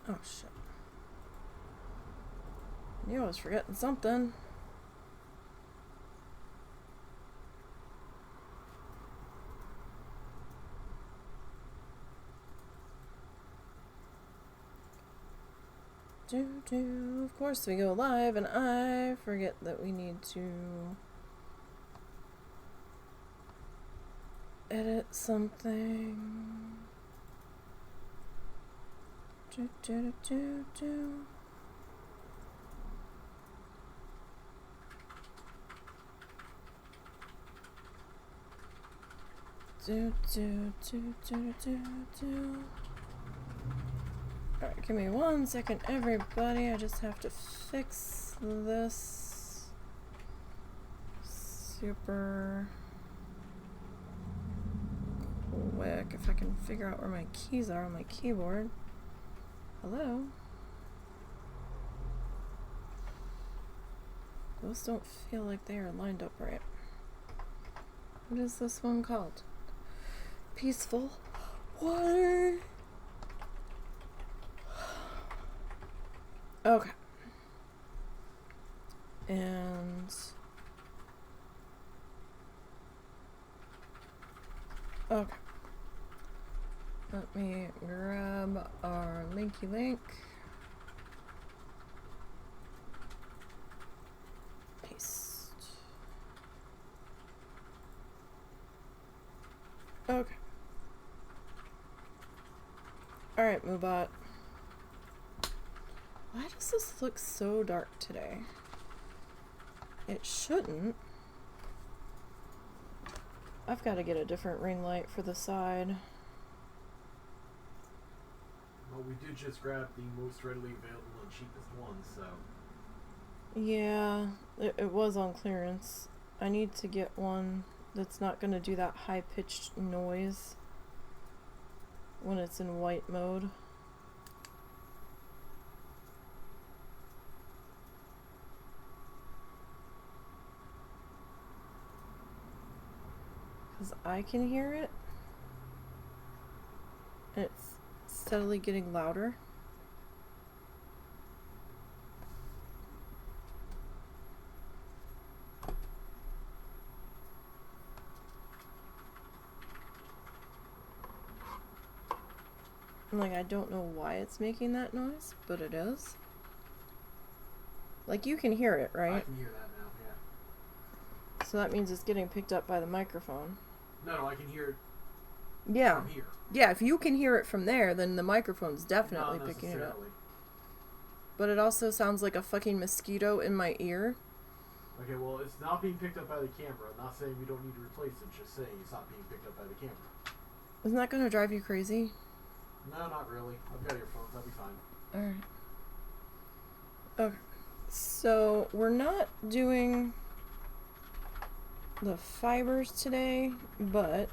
Oh, shit. Knew I was forgetting something. Of course we go live, and I forget that we need to edit something. Alright, give me 1 second, everybody. I just have to fix this super quick. If I can figure out where my keys are on my keyboard. Hello? Those don't feel like they are lined up right. What is this one called? Peaceful water. Okay. And okay. Let me grab our linky link. Paste. Okay. Alright, Moobot. Why does this look so dark today? It shouldn't. I've got to get a different ring light for the side. Well, we did just grab the most readily available and cheapest one, so... Yeah, it was on clearance. I need to get one that's not going to do that high-pitched noise when it's in white mode. Because I can hear it. And it's steadily getting louder. Like, I don't know why it's making that noise, but it is. Like, you can hear it, right? I can hear that now, yeah. So that means it's getting picked up by the microphone. No, I can hear it from here. Yeah, if you can hear it from there, then the microphone's definitely picking it up. But it also sounds like a fucking mosquito in my ear. Okay, well, it's not being picked up by the camera. I'm not saying we don't need to replace it, just saying it's not being picked up by the camera. Isn't that gonna drive you crazy? No, not really. I've got earphones. That'll be fine. Alright. Okay. So, we're not doing the fibers today, but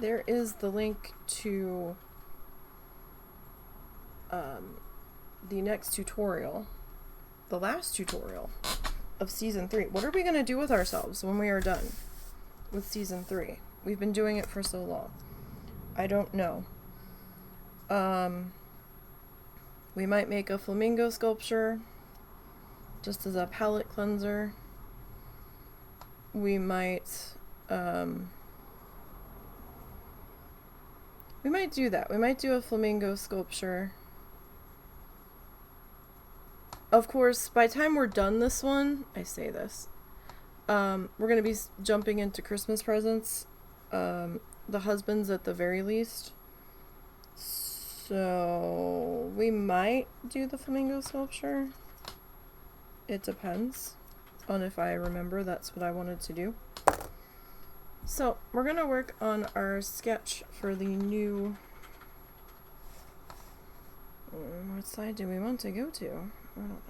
there is the link to the next tutorial, the last tutorial of season 3. What are we going to do with ourselves when we are done with season 3? We've been doing it for so long. I don't know. We might make a flamingo sculpture just as a palette cleanser. We might do that. We might do a flamingo sculpture. Of course, by the time we're done this one, I say this, we're going to be jumping into Christmas presents. The husbands at the very least. So we might do the flamingo sculpture. It depends on if I remember that's what I wanted to do. So we're going to work on our sketch for the new... what side do we want to go to? I don't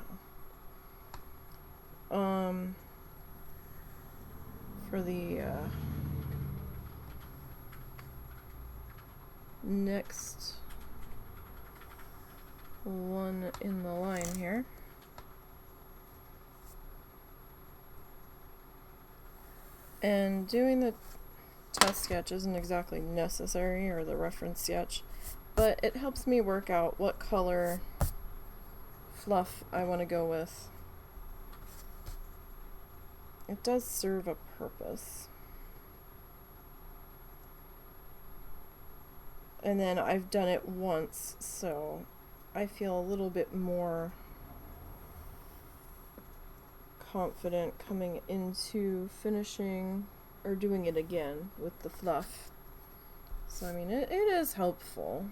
know. For the next one in the line here. And doing the test sketch isn't exactly necessary, or the reference sketch, but it helps me work out what color fluff I want to go with. It does serve a purpose. And then I've done it once, so I feel a little bit more confident coming into finishing or doing it again with the fluff. So I mean, it is helpful.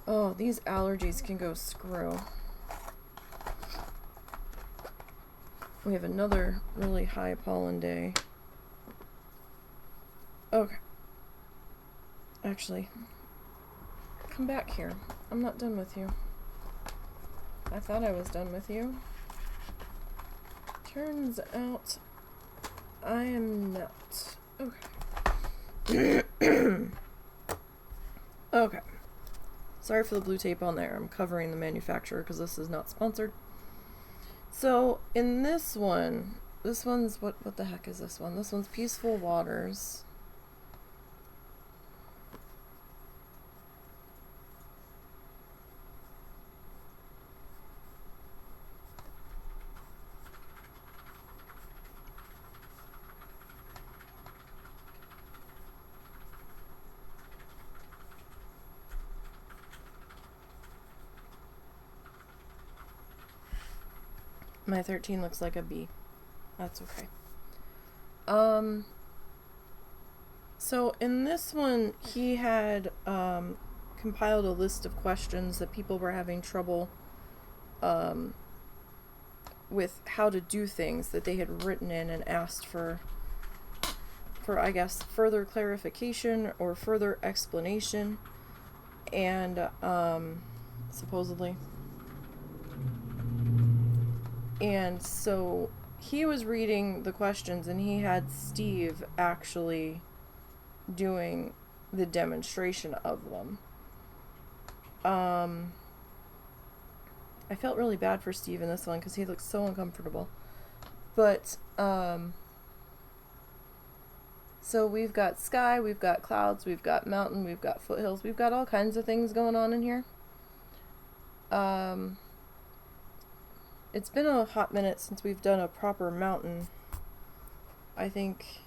Oh, these allergies can go screw. We have another really high pollen day. Okay. Actually, come back here. I'm not done with you. I thought I was done with you. Turns out I am not. Okay. Okay. Sorry for the blue tape on there. I'm covering the manufacturer because this is not sponsored. So in this one, this one's what the heck is this one? This one's Peaceful Waters. My 13 looks like a B. That's okay. So in this one, he had compiled a list of questions that people were having trouble with how to do things that they had written in and asked for I guess further clarification or further explanation, and supposedly. And so he was reading the questions, and he had Steve actually doing the demonstration of them. I felt really bad for Steve in this one because he looked so uncomfortable. But, so we've got sky, we've got clouds, we've got mountain, we've got foothills, we've got all kinds of things going on in here. It's been a hot minute since we've done a proper mountain. I think,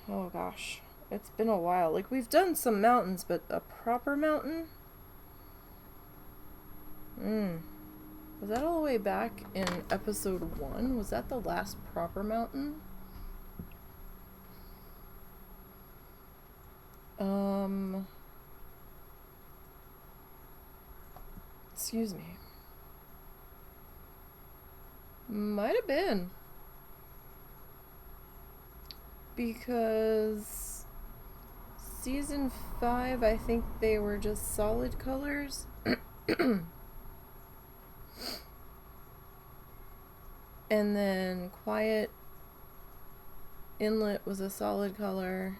oh gosh, it's been a while. Like, we've done some mountains, but a proper mountain? Was that all the way back in episode 1? Was that the last proper mountain? Excuse me. Might have been. Because season 5, I think they were just solid colors. And then Quiet Inlet was a solid color.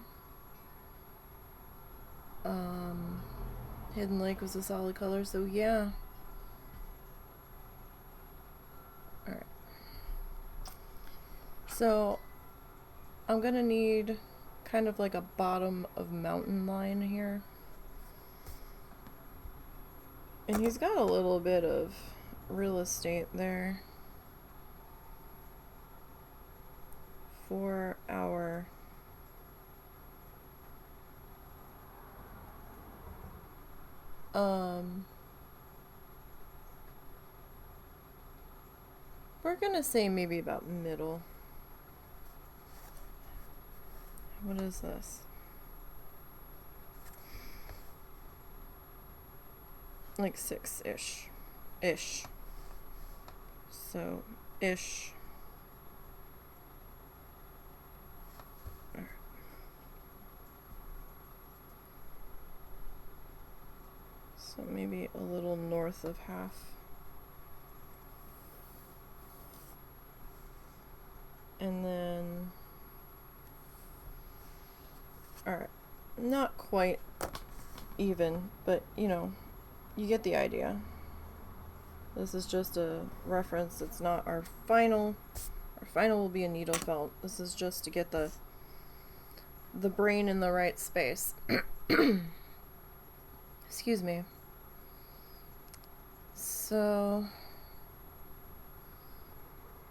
Hidden Lake was a solid color, so yeah. Alright. So, I'm gonna need kind of like a bottom of mountain line here. And he's got a little bit of real estate there for our we're gonna say maybe about middle. What is this? Like 6-ish. Ish. So, ish. So maybe a little north of half. And then, alright, not quite even, but you know, you get the idea. This is just a reference. It's not our final. Our final will be a needle felt. This is just to get the brain in the right space. Excuse me. So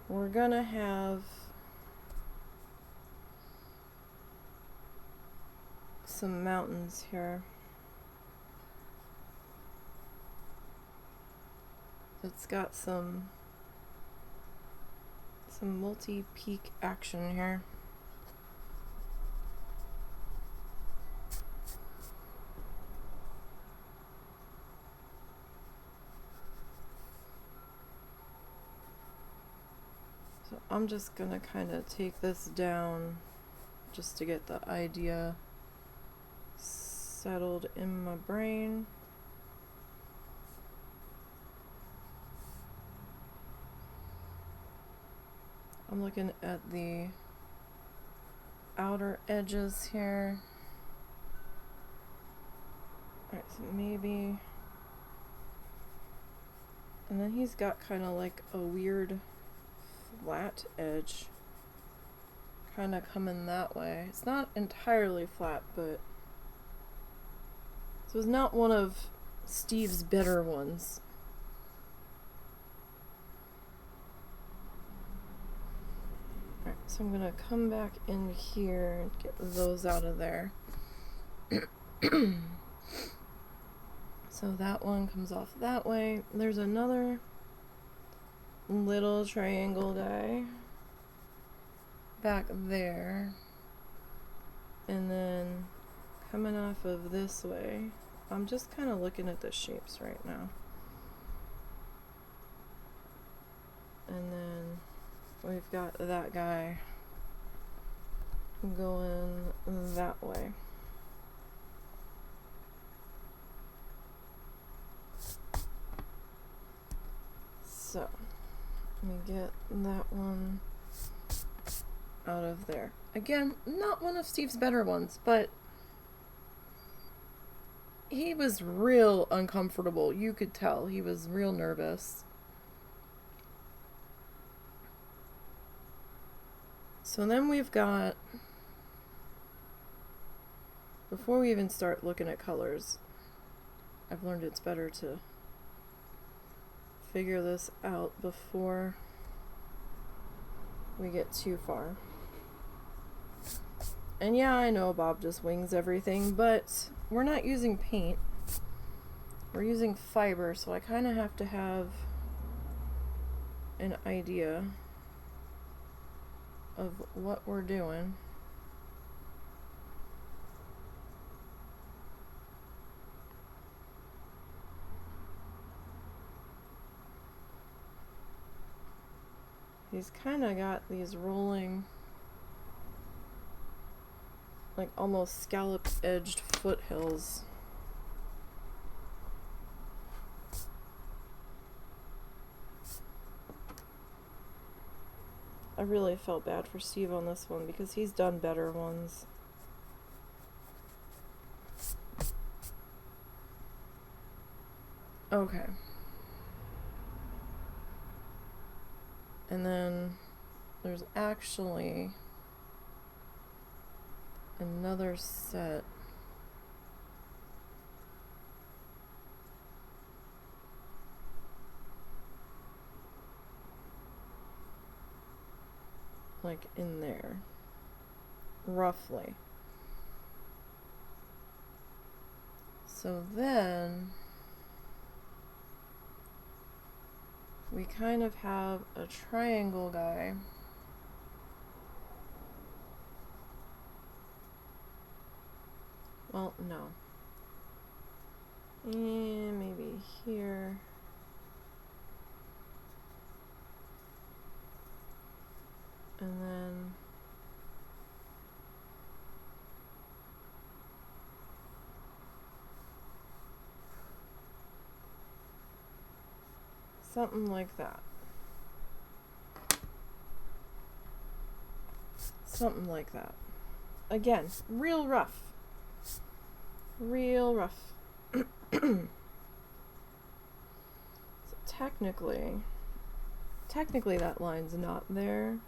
we're gonna have some mountains here. It's got some multi-peak action here. So I'm just gonna kind of take this down just to get the idea settled in my brain. I'm looking at the outer edges here. Alright, so maybe... And then he's got kind of like a weird flat edge kind of coming that way. It's not entirely flat, but... So it's not one of Steve's better ones. Alright, so I'm gonna come back in here and get those out of there. So that one comes off that way. There's another little triangle guy back there. And then coming off of this way. I'm just kind of looking at the shapes right now. And then we've got that guy going that way. So, let me get that one out of there. Again, not one of Steve's better ones, but he was real uncomfortable. You could tell he was real nervous. So then we've got, before we even start looking at colors, I've learned it's better to figure this out before we get too far. And yeah, I know Bob just wings everything, but we're not using paint. We're using fiber, so I kind of have to have an idea of what we're doing. He's kind of got these rolling, like almost scallop-edged foothills. I really felt bad for Steve on this one because he's done better ones. Okay. And then there's actually another set. Like in there, roughly. So then we kind of have a triangle guy. Well, no. And maybe here. And then something like that. Something like that. Again, real rough. Real rough. So technically that line's not there,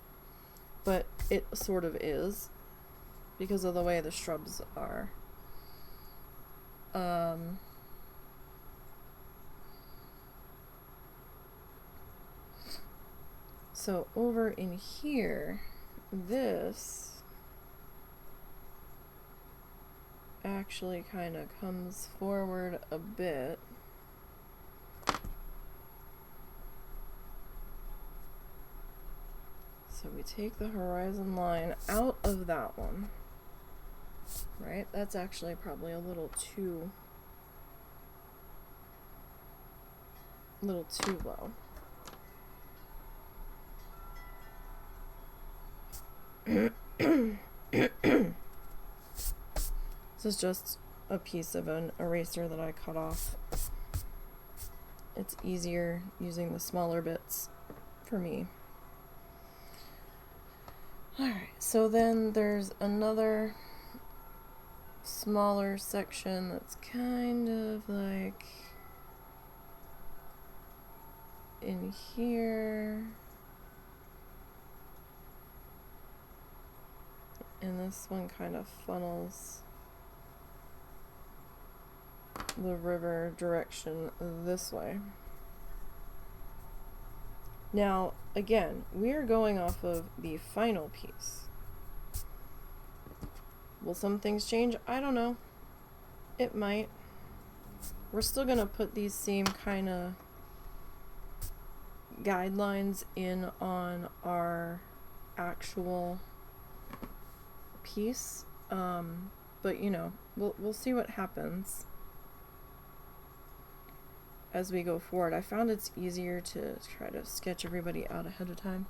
but it sort of is because of the way the shrubs are. So over in here, this actually kind of comes forward a bit. So we take the horizon line out of that one, right? That's actually probably a little too low. This is just a piece of an eraser that I cut off. It's easier using the smaller bits for me. Alright, so then there's another smaller section that's kind of like in here. And this one kind of funnels the river direction this way. Now, again, we're going off of the final piece. Will some things change? I don't know. It might. We're still gonna put these same kind of guidelines in on our actual piece, but you know, we'll see what happens as we go forward. I found it's easier to try to sketch everybody out ahead of time.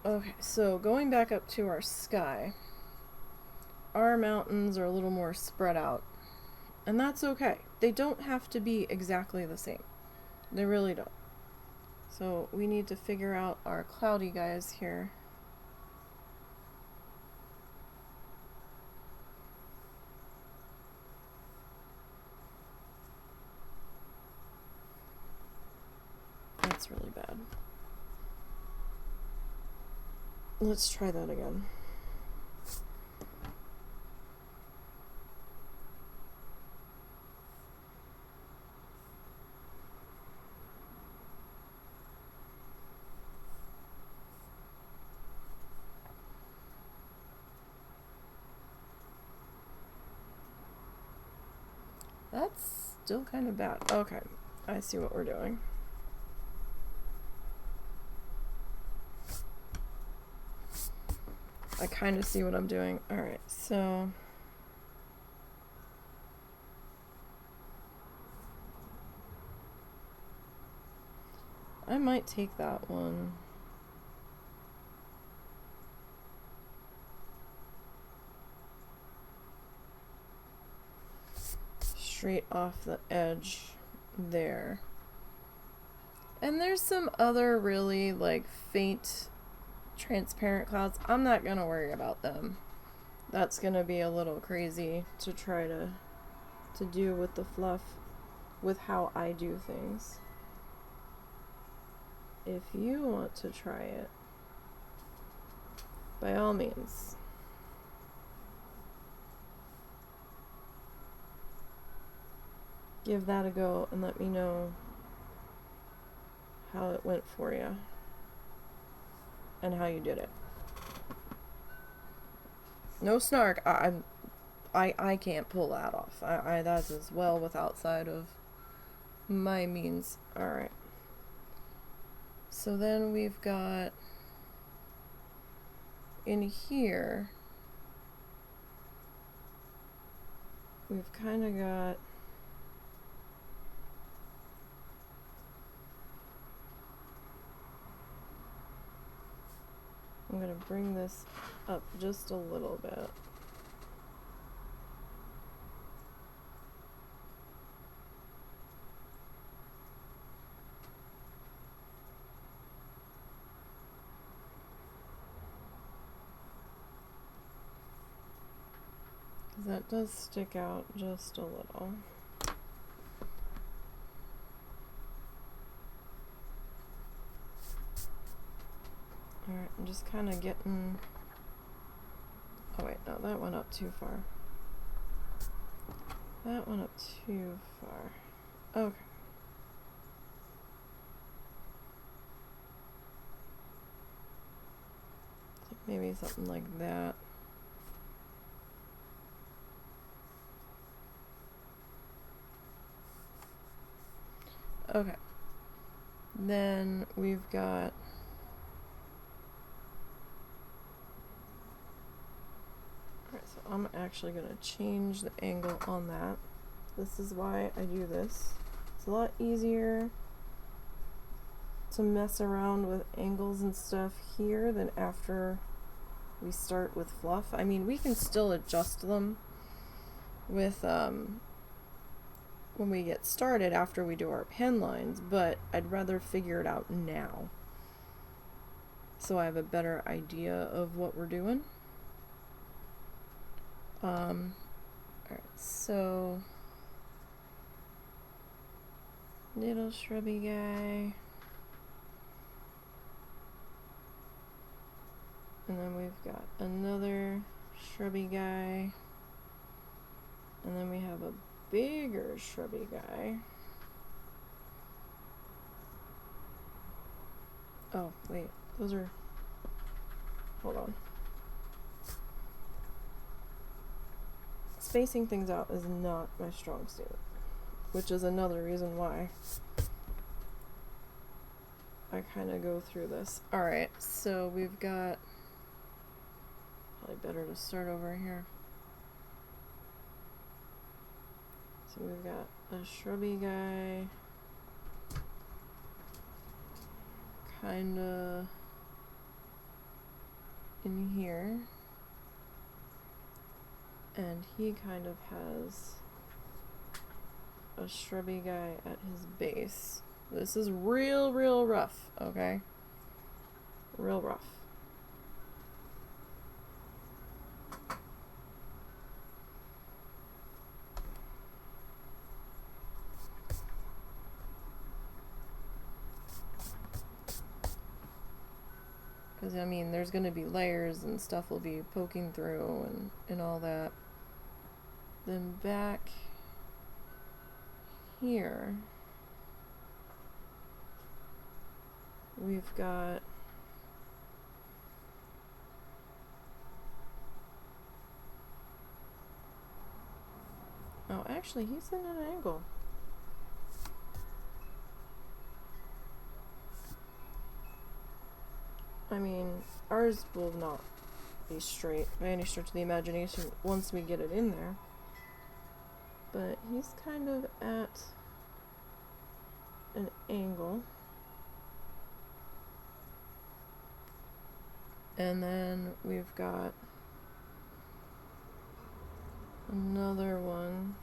Okay, so going back up to our sky, our mountains are a little more spread out, and that's okay. They don't have to be exactly the same. They really don't. So we need to figure out our cloudy guys here. That's really bad. Let's try that again. That's still kind of bad. Okay, I see what we're doing. I kind of see what I'm doing. Alright, so I might take that one. Straight off the edge there. And there's some other really like faint transparent clouds. I'm not gonna worry about them. That's gonna be a little crazy to try to do with the fluff, with how I do things. If you want to try it, by all means. Give that a go and let me know how it went for you and how you did it. No snark. I can't pull that off. That's as well with outside of my means. Alright. So then we've got in here, we've kind of got I'm going to bring this up just a little bit. that does stick out just a little. Alright, I'm just kind of getting... Oh wait, no, that went up too far. That went up too far. Okay. So maybe something like that. Okay. Then we've got... Alright, so I'm actually going to change the angle on that. This is why I do this. It's a lot easier to mess around with angles and stuff here than after we start with fluff. I mean, we can still adjust them with when we get started after we do our pen lines, but I'd rather figure it out now so I have a better idea of what we're doing. Alright, so little shrubby guy, and then we've got another shrubby guy, and then we have a bigger shrubby guy. Oh, wait, those are... Hold on. Spacing things out is not my strong suit, which is another reason why I kind of go through this. Alright, so we've got... Probably better to start over here. So we've got a shrubby guy, kinda in here, and he kind of has a shrubby guy at his base. This is real rough, okay? Real rough. Because, I mean, there's going to be layers and stuff will be poking through and all that. Then back here, we've got... Oh, actually, he's in an angle. I mean, ours will not be straight by any stretch of the imagination once we get it in there. But he's kind of at an angle. And then we've got another one.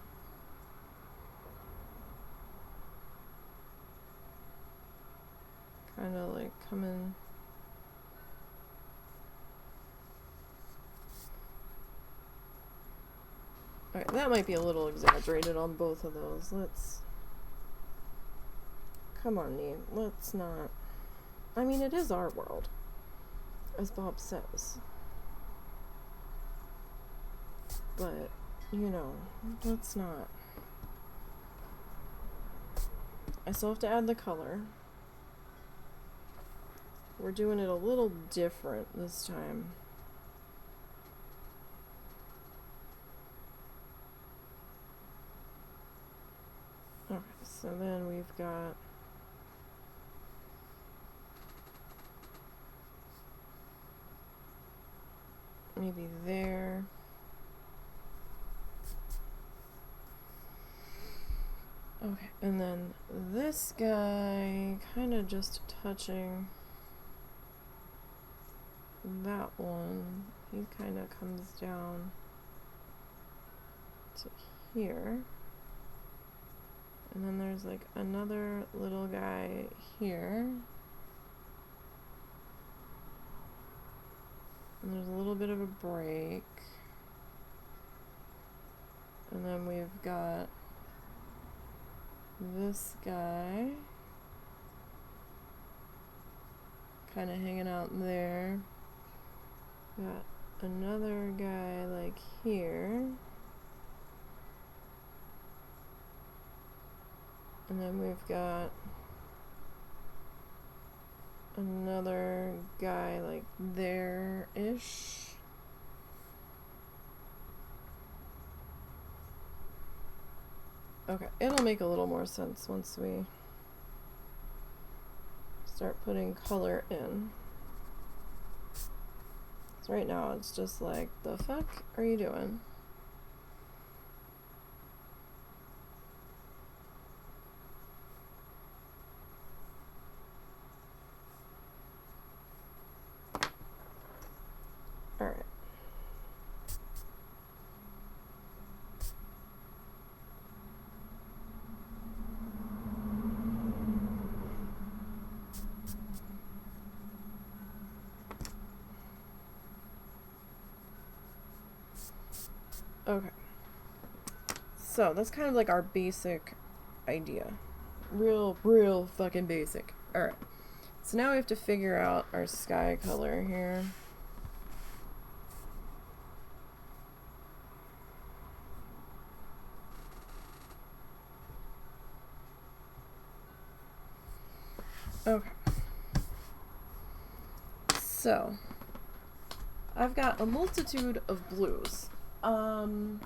Kind of like coming... Alright, that might be a little exaggerated on both of those. Let's... Come on, Nee. Let's not... I mean, it is our world, as Bob says. But, you know, let's not... I still have to add the color. We're doing it a little different this time. Okay, so then we've got maybe there. Okay, and then this guy kind of just touching that one. He kind of comes down to here. And then there's like another little guy here. And there's a little bit of a break. And then we've got this guy kind of hanging out there. Got another guy like here. And then we've got another guy like there-ish. Okay, it'll make a little more sense once we start putting color in. So right now it's just like, the fuck are you doing? Alright. Okay. So that's kind of like our basic idea. Real fucking basic. Alright. So now we have to figure out our sky color here. Okay. So, I've got a multitude of blues. And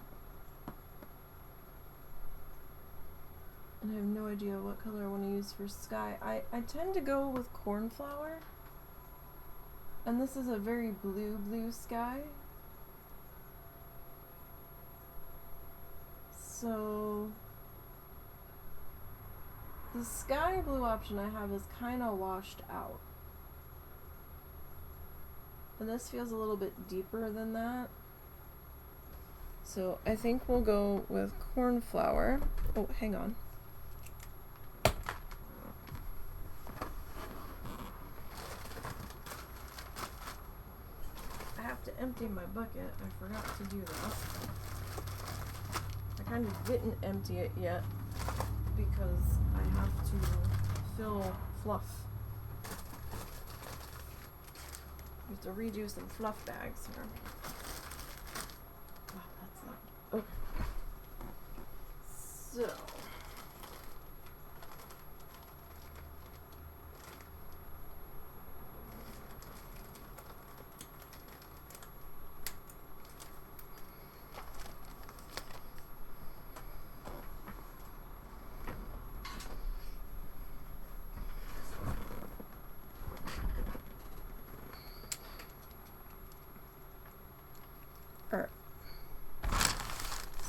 I have no idea what color I want to use for sky. I tend to go with cornflower. And this is a very blue sky. So the sky blue option I have is kind of washed out. And this feels a little bit deeper than that. So I think we'll go with cornflower. Oh, hang on. I have to empty my bucket. I forgot to do that. I kind of didn't empty it yet because I have to fill fluff. We have to redo some fluff bags here. Oh, that's not okay.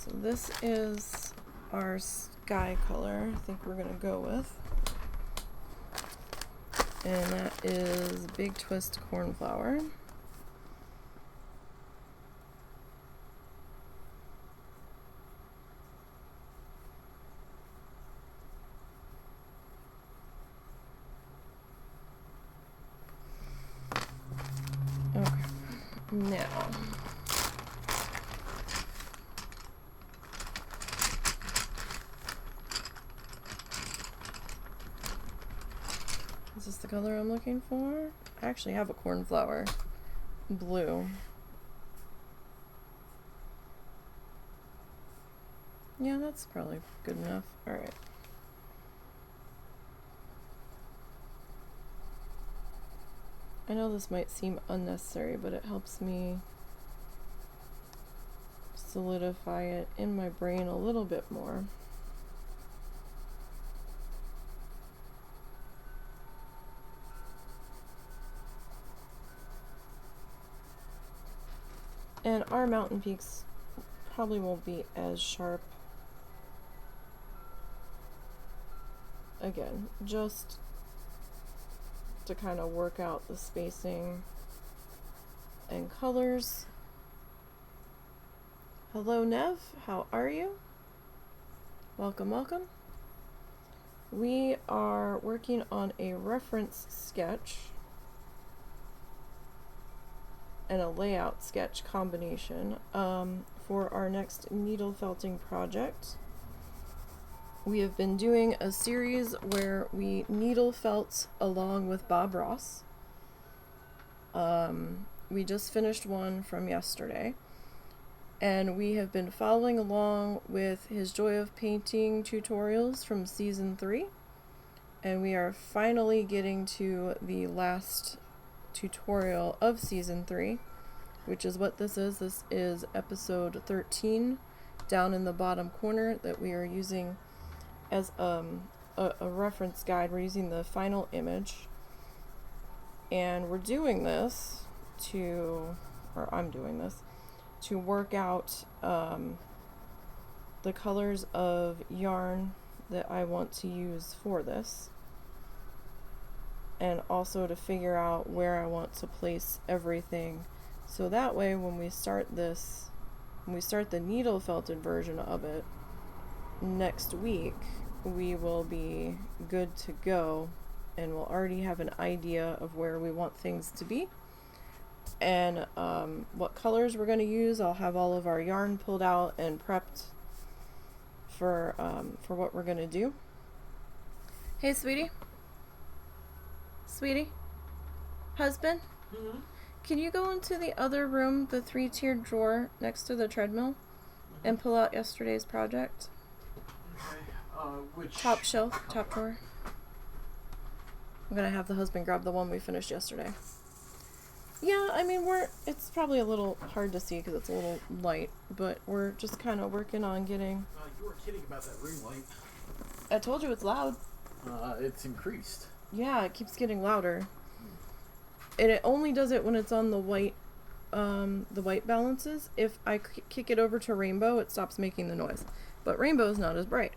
So this is our sky color I think we're gonna go with. And that is Big Twist Cornflower. Okay, now is this the color I'm looking for? I actually have a cornflower blue. Yeah, that's probably good enough. Alright. I know this might seem unnecessary, but it helps me solidify it in my brain a little bit more. And our mountain peaks probably won't be as sharp. Again, just to kind of work out the spacing and colors. Hello Nev, how are you? Welcome, welcome. We are working on a reference sketch and a layout sketch combination for our next needle felting project. We have been doing a series where we needle felt along with Bob Ross. We just finished one from yesterday, and we have been following along with his Joy of Painting tutorials from season 3, and we are finally getting to the last tutorial of season 3, which is what this is. This is episode 13 down in the bottom corner that we are using as a reference guide. We're using the final image, and we're doing this I'm doing this to work out the colors of yarn that I want to use for this, and also to figure out where I want to place everything, so that way when we start the needle felted version of it next week, we will be good to go and we'll already have an idea of where we want things to be and what colors we're going to use. I'll have all of our yarn pulled out and prepped for what we're going to do. Hey, sweetie. Sweetie? Husband? Mm-hmm. Can you go into the other room, the 3-tiered drawer next to the treadmill, and pull out yesterday's project? Okay. Which? Top shelf, top drawer. I'm gonna have the husband grab the one we finished yesterday. Yeah, I mean, it's probably a little hard to see because it's a little light, but we're just kind of working on getting... You were kidding about that ring light. I told you it's loud. It's increased. Yeah, it keeps getting louder. And it only does it when it's on the white balances. If I kick it over to rainbow, it stops making the noise. But rainbow is not as bright.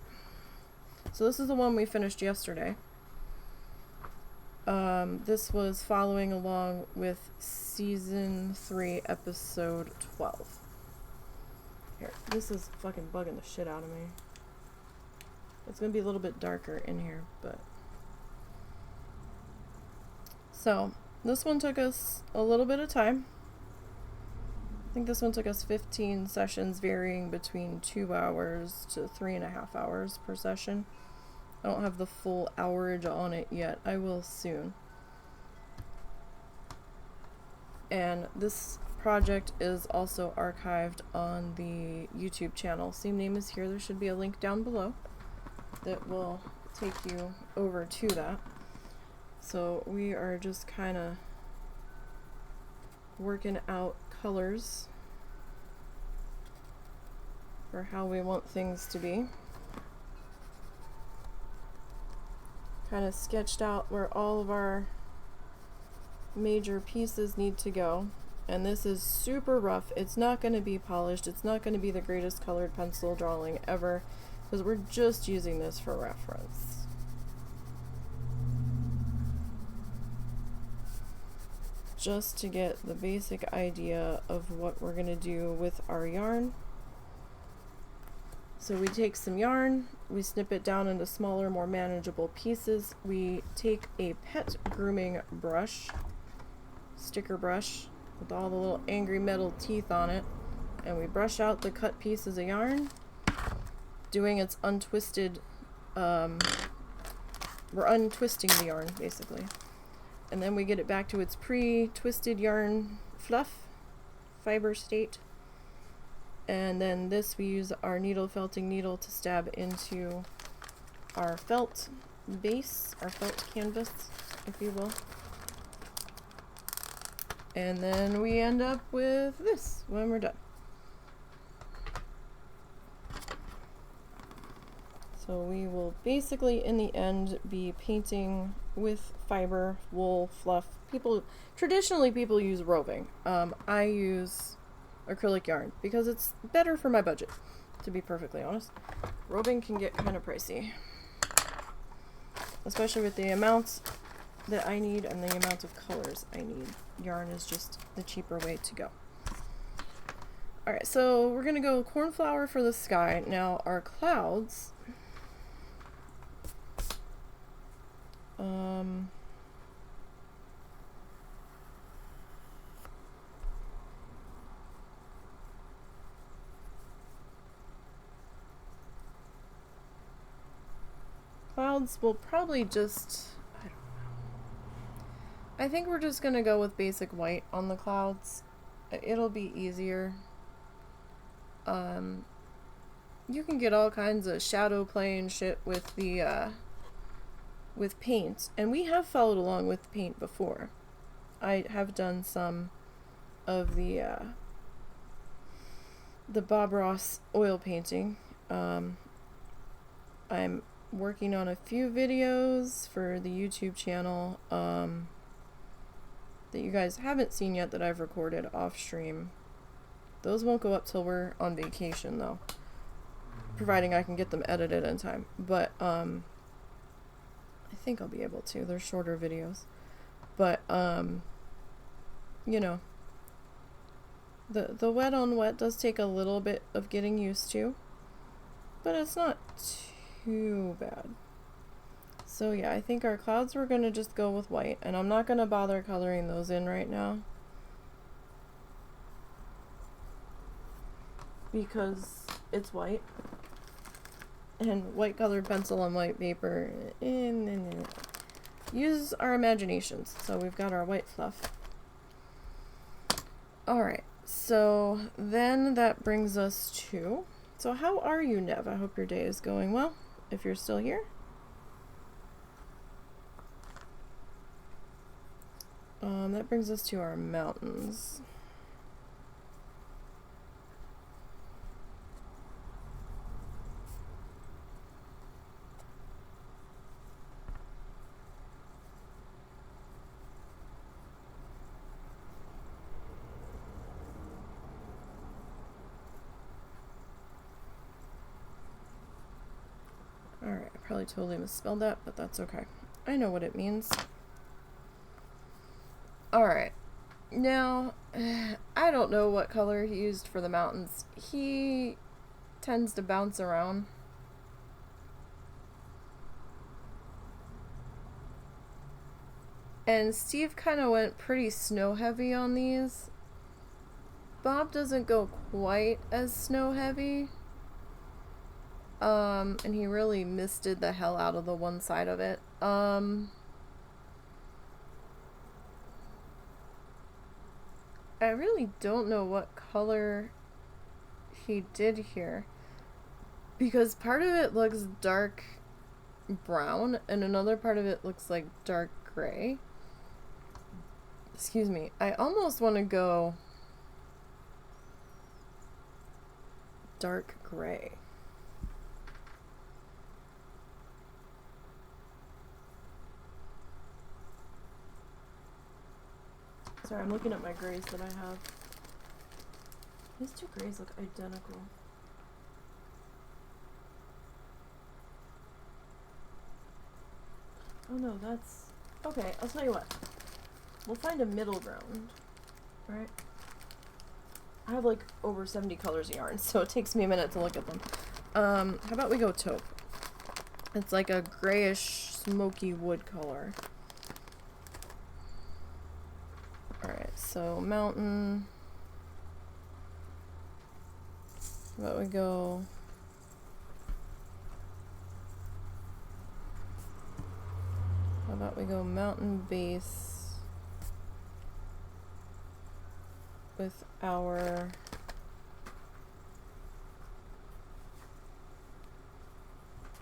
So this is the one we finished yesterday. This was following along with season 3, episode 12. Here, this is fucking bugging the shit out of me. It's gonna be a little bit darker in here, but... So, this one took us a little bit of time. I think this one took us 15 sessions, varying between 2 hours to 3.5 hours per session. I don't have the full hourage on it yet. I will soon. And this project is also archived on the YouTube channel. Same name as here. There should be a link down below that will take you over to that. So we are just kind of working out colors for how we want things to be. Kind of sketched out where all of our major pieces need to go. And this is super rough. It's not going to be polished. It's not going to be the greatest colored pencil drawing ever, because we're just using this for reference. Just to get the basic idea of what we're going to do with our yarn. So we take some yarn, we snip it down into smaller, more manageable pieces. We take a pet grooming brush, sticker brush, with all the little angry metal teeth on it, and we brush out the cut pieces of yarn, doing its untwisted, we're untwisting the yarn, basically. And then we get it back to its pre-twisted yarn fluff, fiber state. And then this, we use our needle felting needle to stab into our felt base, our felt canvas, if you will. And then we end up with this when we're done. So we will basically, in the end, be painting with fiber, wool, fluff. Traditionally people use roving. I use acrylic yarn because it's better for my budget, to be perfectly honest. Roving can get kind of pricey, especially with the amounts that I need and the amount of colors I need. Yarn is just the cheaper way to go. Alright, so we're gonna go cornflower for the sky. Now our clouds, clouds will probably just, I don't know. I think we're just gonna go with basic white on the clouds. It'll be easier. You can get all kinds of shadow play and shit with the, with paint. And we have followed along with paint before. I have done some of the Bob Ross oil painting. I'm working on a few videos for the YouTube channel that you guys haven't seen yet that I've recorded off stream. Those won't go up till we're on vacation though, providing I can get them edited in time. But I think I'll be able to. They're shorter videos. But you know, the wet on wet does take a little bit of getting used to, but it's not too bad. So yeah, I think our clouds we're gonna just go with white, and I'm not gonna bother coloring those in right now because it's white, and white colored pencil and white paper, use our imaginations. So we've got our white fluff. Alright, so then that brings us to, so how are you, Nev? I hope your day is going well, if you're still here. That brings us to our mountains. Alright, I probably totally misspelled that, but that's okay. I know what it means. Alright, now, I don't know what color he used for the mountains. He tends to bounce around. And Steve kind of went pretty snow heavy on these. Bob doesn't go quite as snow heavy. And he really misted the hell out of the one side of it. I really don't know what color he did here, because part of it looks dark brown and another part of it looks like dark gray. Excuse me. I almost want to go dark gray. Sorry, I'm looking at my grays that I have. These two grays look identical. Oh no, that's... Okay, I'll tell you what. We'll find a middle ground, right? I have like over 70 colors of yarn, so it takes me a minute to look at them. How about we go taupe? It's like a grayish, smoky wood color. Alright, so mountain. How about we go... How about we go mountain base with our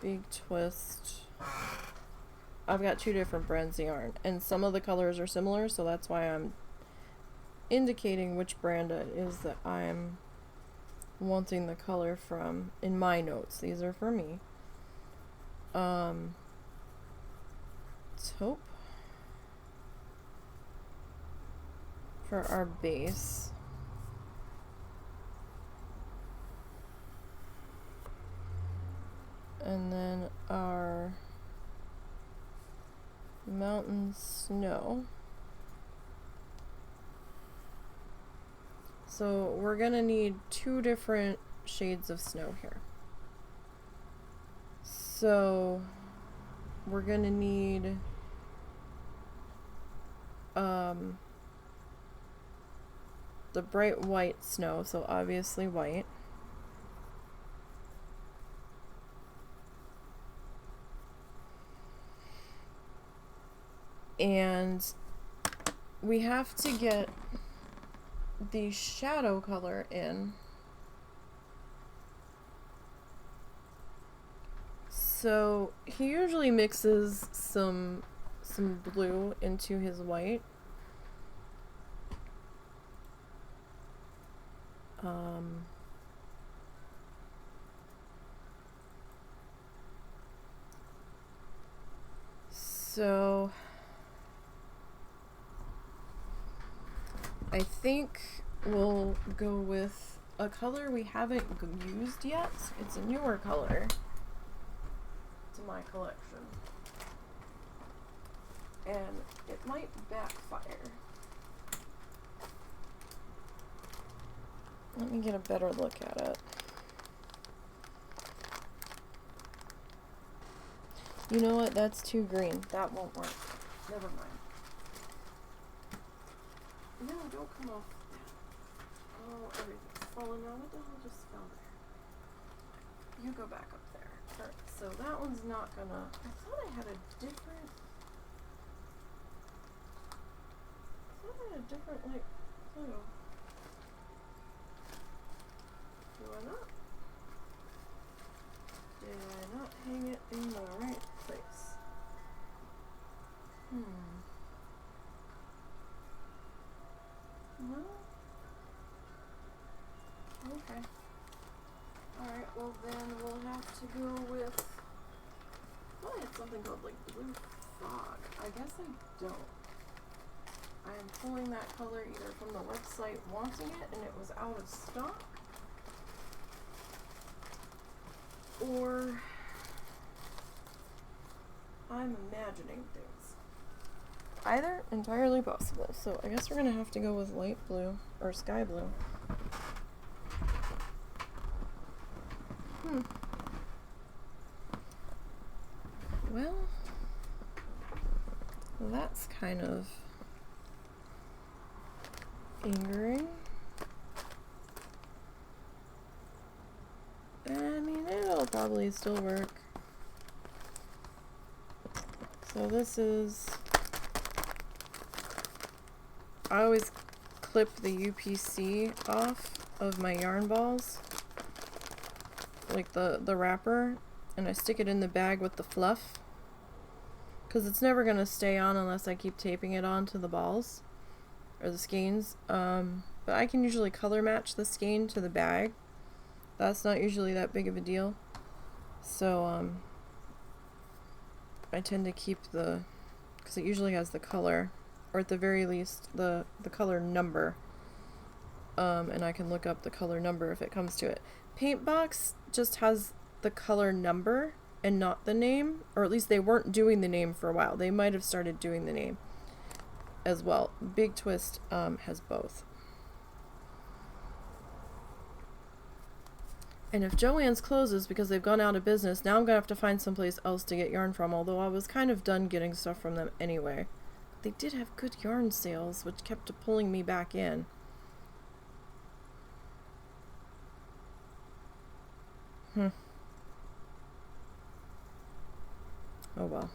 big twist. I've got two different brands of yarn, and some of the colors are similar, so that's why I'm indicating which brand it is that I'm wanting the color from in my notes. These are for me. Taupe for our base. And then our mountain snow. So we're gonna need two different shades of snow here. So we're gonna need the bright white snow, so obviously white. And we have to get the shadow color in. So he usually mixes some blue into his white. So I think we'll go with a color we haven't used yet. It's a newer color to my collection. And it might backfire. Let me get a better look at it. You know what? That's too green. That won't work. Never mind. No, don't come off. Oh, everything's falling out. What the hell just fell there? You go back up there. Alright, so that one's not gonna... I thought I had a different... like, blue. Do I not? Did I not hang it in the right place? No? Okay. Alright, well then we'll have to go with... I thought I had something called like blue fog. I guess I don't. I am pulling that color either from the website wanting it and it was out of stock, or I'm imagining things. Either entirely possible. So I guess we're gonna have to go with light blue or sky blue. Well, that's kind of angering. I mean, it'll probably still work. So this is... I always clip the UPC off of my yarn balls, like the wrapper, and I stick it in the bag with the fluff, because it's never going to stay on unless I keep taping it onto the balls. Or the skeins, but I can usually color match the skein to the bag. That's not usually that big of a deal. So, I tend to keep because it usually has the color, or at the very least, the color number. And I can look up the color number if it comes to it. Paintbox just has the color number and not the name, or at least they weren't doing the name for a while. They might have started doing the name as well. Big Twist has both. And if Joann's closes because they've gone out of business, now I'm gonna have to find someplace else to get yarn from, although I was kind of done getting stuff from them anyway. They did have good yarn sales, which kept pulling me back in. Oh well.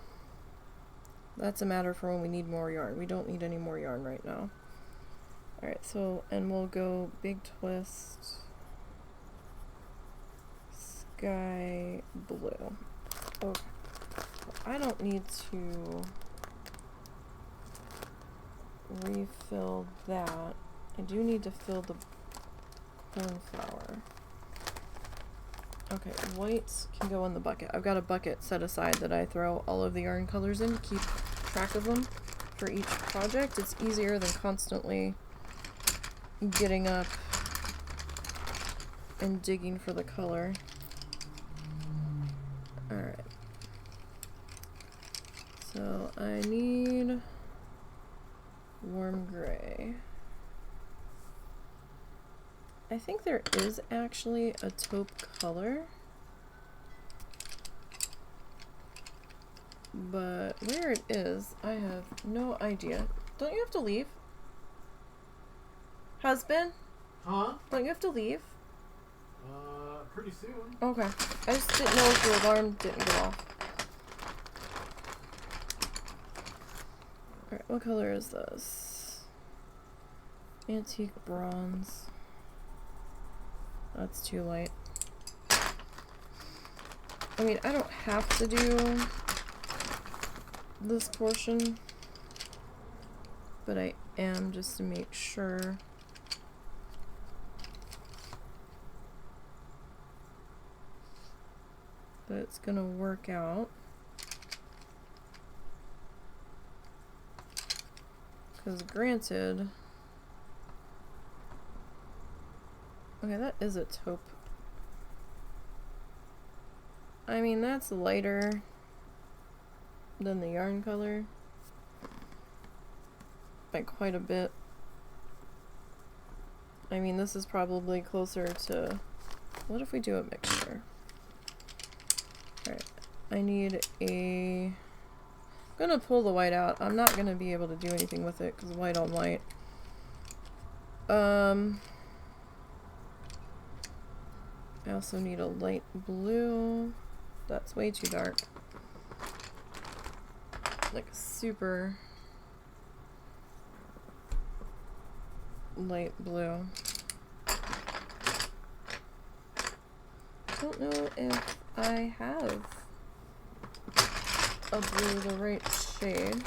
That's a matter for when we need more yarn. We don't need any more yarn right now. Alright, so, and we'll go Big Twist, Sky Blue. Okay. I don't need to refill that. I do need to fill the cornflower. Okay, whites can go in the bucket. I've got a bucket set aside that I throw all of the yarn colors in to keep track of them for each project. It's easier than constantly getting up and digging for the color. Alright. So I need warm gray. I think there is actually a taupe color, but where it is, I have no idea. Don't you have to leave? Husband? Huh? Don't you have to leave? Pretty soon. Okay. I just didn't know if your alarm didn't go off. Alright, what color is this? Antique bronze. That's too light. I mean, I don't have to do this portion, but I am just to make sure. That it's gonna work out. Because granted, okay, that is a taupe. I mean, that's lighter than the yarn color by quite a bit. I mean, this is probably closer to, what if we do a mixture? Alright, I need a, I'm gonna pull the white out. I'm not gonna be able to do anything with it because white on white. I also need a light blue. That's way too dark. Like a super light blue. Don't know if I have a blue the right shade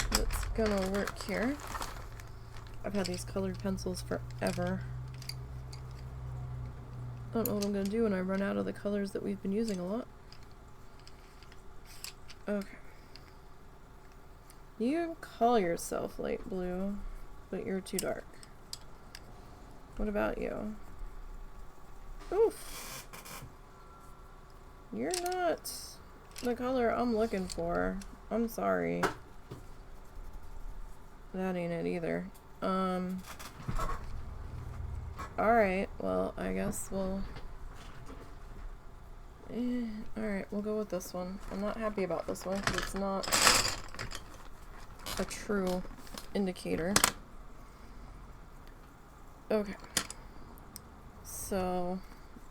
that's gonna work here. I've had these colored pencils forever. I don't know what I'm gonna do when I run out of the colors that we've been using a lot. Okay. You call yourself light blue, but you're too dark. What about you? Oof. You're not the color I'm looking for. I'm sorry. That ain't it either. Alright, well, I guess we'll... Alright, we'll go with this one. I'm not happy about this one because it's not a true indicator. Okay. So,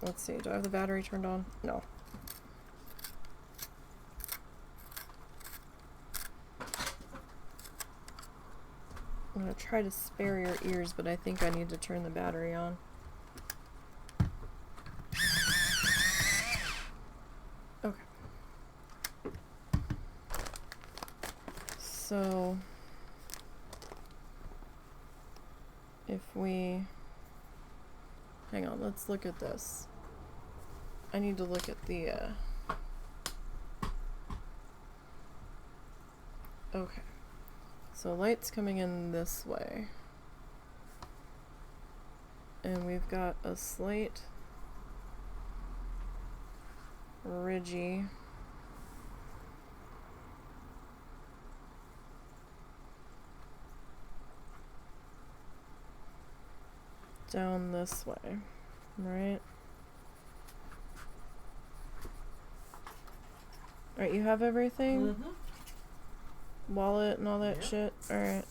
let's see. Do I have the battery turned on? No. I'm gonna try to spare your ears, but I think I need to turn the battery on. Okay. So, if we... Hang on, let's look at this. I need to look at the, Okay. So light's coming in this way. And we've got a slight ridgy down this way, right? Alright, you have everything? Mm-hmm. Wallet and all that shit? Alright.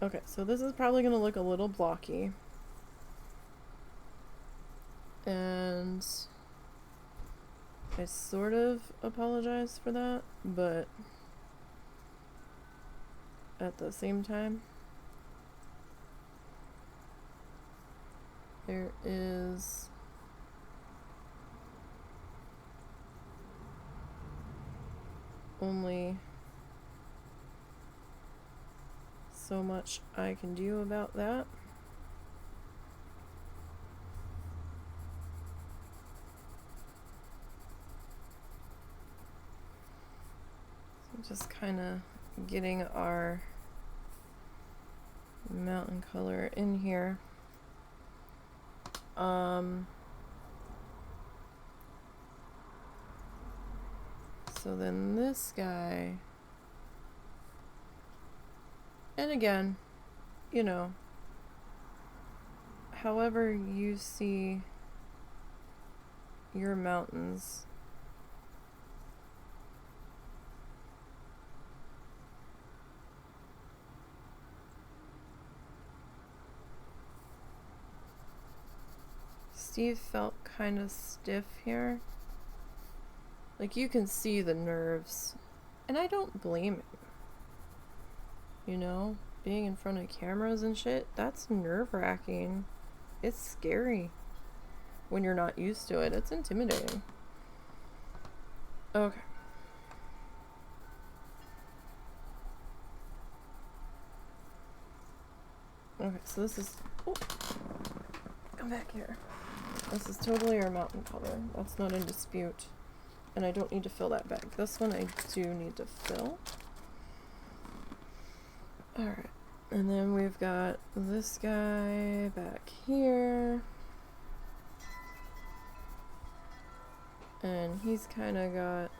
Okay, so this is probably gonna look a little blocky. And I sort of apologize for that, but at the same time, there is only so much I can do about that. So just kind of getting our mountain color in here. So then this guy, and again, you know, however you see your mountains, Steve felt kind of stiff here. Like, you can see the nerves. And I don't blame him. You know, being in front of cameras and shit, that's nerve-wracking. It's scary when you're not used to it. It's intimidating. Okay. Okay, so this is... Oh, come back here. This is totally our mountain color. That's not in dispute. And I don't need to fill that bag. This one I do need to fill. Alright. And then we've got this guy back here. And he's kind of got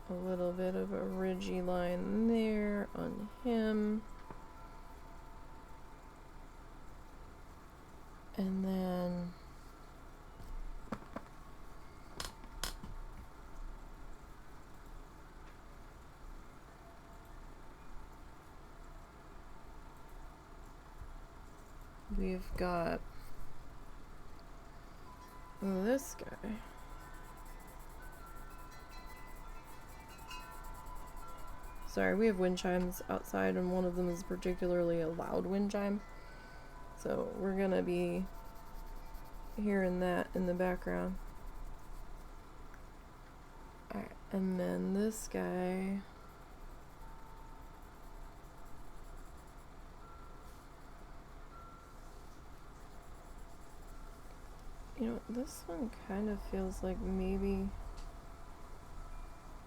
a little bit of a ridgy line there on him. And then we've got this guy. Sorry, we have wind chimes outside, and one of them is particularly a loud wind chime. So we're gonna be hearing that in the background. Alright, and then this guy. You know, this one kind of feels like maybe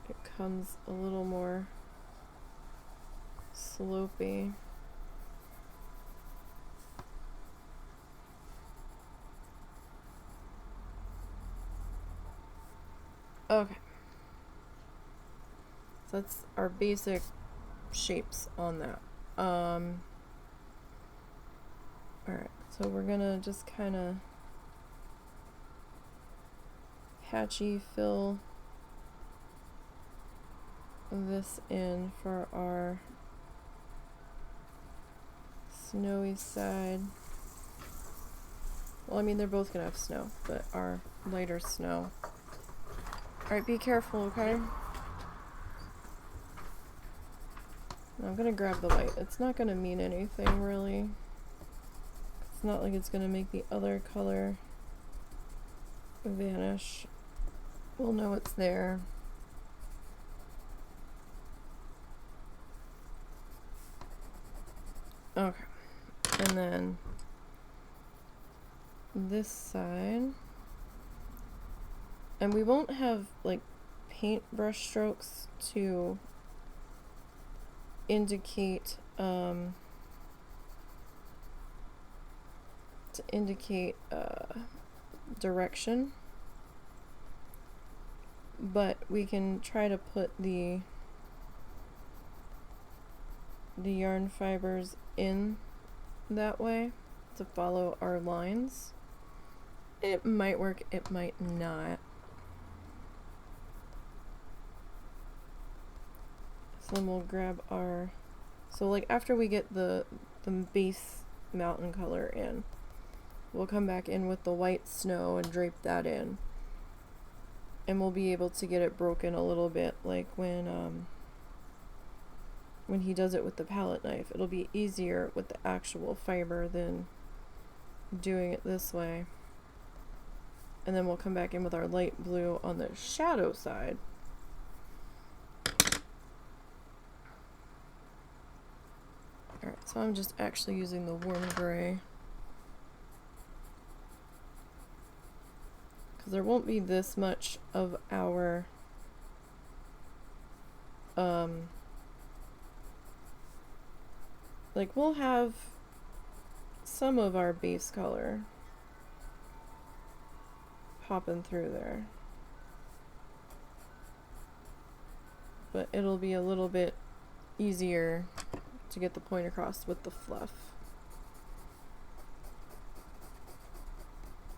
it comes a little more slopey. Okay. So that's our basic shapes on that. Alright, so we're gonna just kind of patchy fill this in for our snowy side. Well, I mean, they're both gonna have snow, but our lighter snow. Alright, be careful, okay? I'm gonna grab the white. It's not gonna mean anything, really. It's not like it's gonna make the other color vanish. We'll know it's there. Okay. And then this side. And we won't have, like, paintbrush strokes to indicate, direction. But we can try to put the yarn fibers in that way to follow our lines. It might work, it might not. So then we'll grab our, so like after we get the base mountain color in, we'll come back in with the white snow and drape that in. And we'll be able to get it broken a little bit, like when he does it with the palette knife. It'll be easier with the actual fiber than doing it this way. And then we'll come back in with our light blue on the shadow side. Alright, so I'm just actually using the warm gray. Because there won't be this much of our like, we'll have some of our base color popping through there, but it'll be a little bit easier to get the point across with the fluff.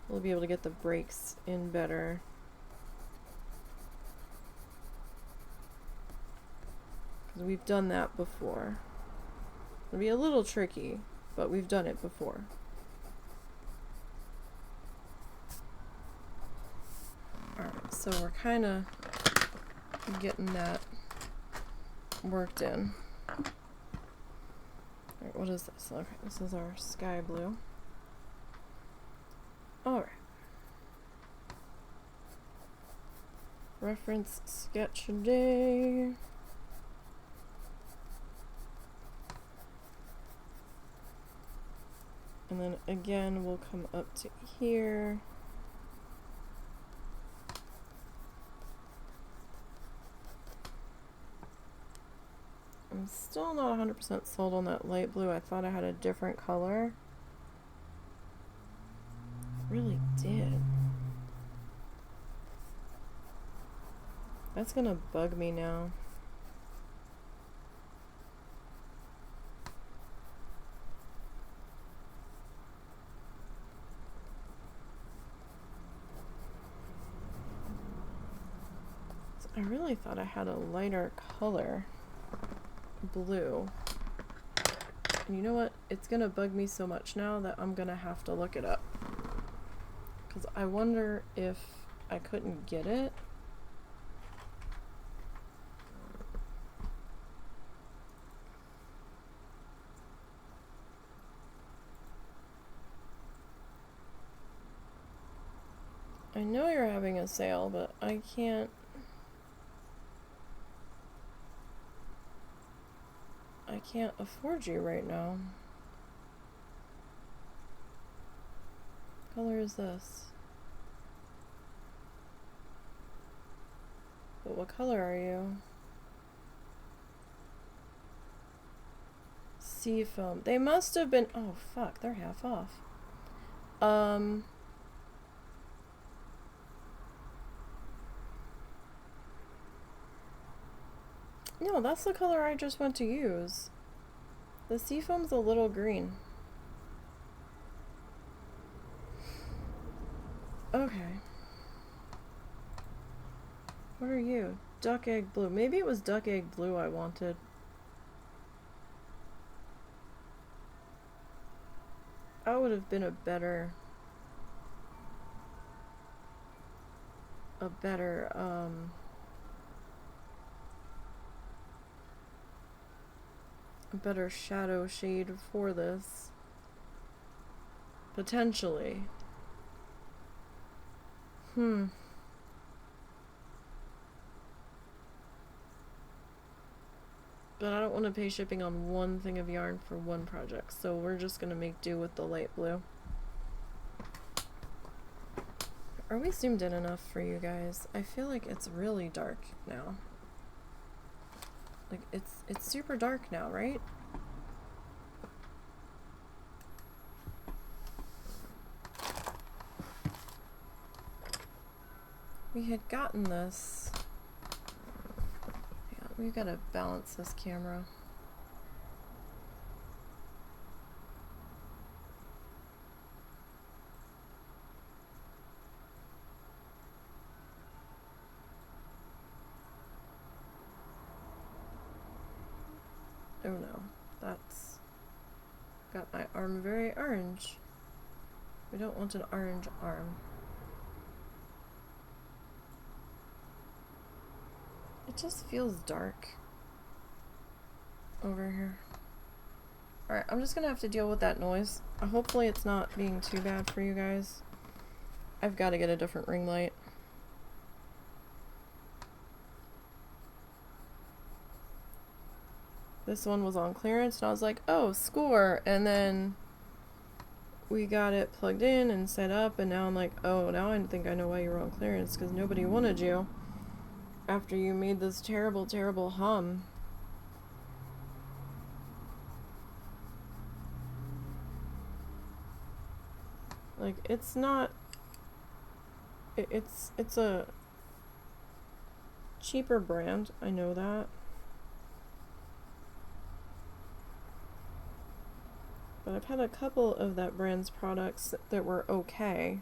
We'll be able to get the breaks in better. Because we've done that before. It'll be a little tricky, but we've done it before. Alright, so we're kind of getting that worked in. Alright, what is this? Okay, this is our sky blue. Alright. Reference sketch day. And then again, we'll come up to here. I'm still not 100% sold on that light blue. I thought I had a different color. I really did. That's gonna bug me now. I really thought I had a lighter color blue. And you know what? It's gonna bug me so much now that I'm gonna have to look it up. Because I wonder if I couldn't get it. I know you're having a sale, but I can't afford you right now. What color is this? But what color are you? Seafoam. They must have been, oh fuck, they're half off. No, that's the color I just went to use. The seafoam's a little green. Okay. What are you? Duck egg blue. Maybe it was duck egg blue I wanted. That would have been a better shadow shade for this. Potentially. But I don't want to pay shipping on one thing of yarn for one project, so we're just gonna make do with the light blue. Are we zoomed in enough for you guys? I feel like it's really dark now. Like, it's super dark now, right? We had gotten this. Yeah, we've got to balance this camera. Oh no, that's got my arm very orange. We don't want an orange arm. It just feels dark over here. Alright, I'm just gonna have to deal with that noise. Hopefully it's not being too bad for you guys. I've got to get a different ring light. This one was on clearance and I was like, oh, score! And then we got it plugged in and set up and now I'm like, oh, now I think I know why you were on clearance, because nobody wanted you after you made this terrible, terrible hum. Like, it's not... It's a cheaper brand, I know that. But I've had a couple of that brand's products that were okay.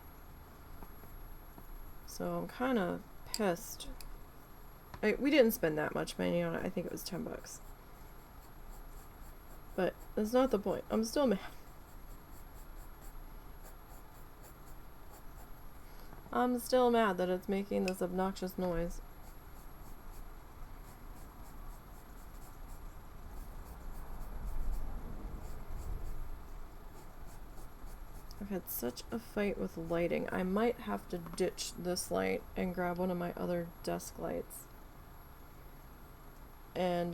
So I'm kind of pissed. We didn't spend that much money on it. I think it was $10. But that's not the point. I'm still mad. I'm still mad that it's making this obnoxious noise. I've had such a fight with lighting. I might have to ditch this light and grab one of my other desk lights. And,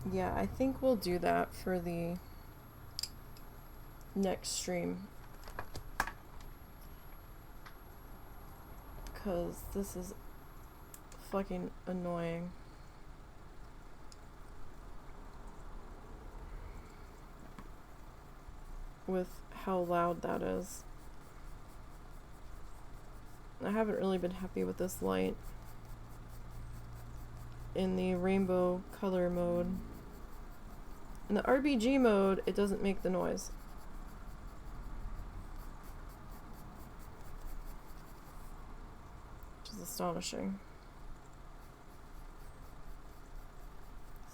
yeah, I think we'll do that for the next stream. Because this is fucking annoying. With how loud that is. I haven't really been happy with this light in the rainbow color mode. In the RBG mode, it doesn't make the noise. Which is astonishing.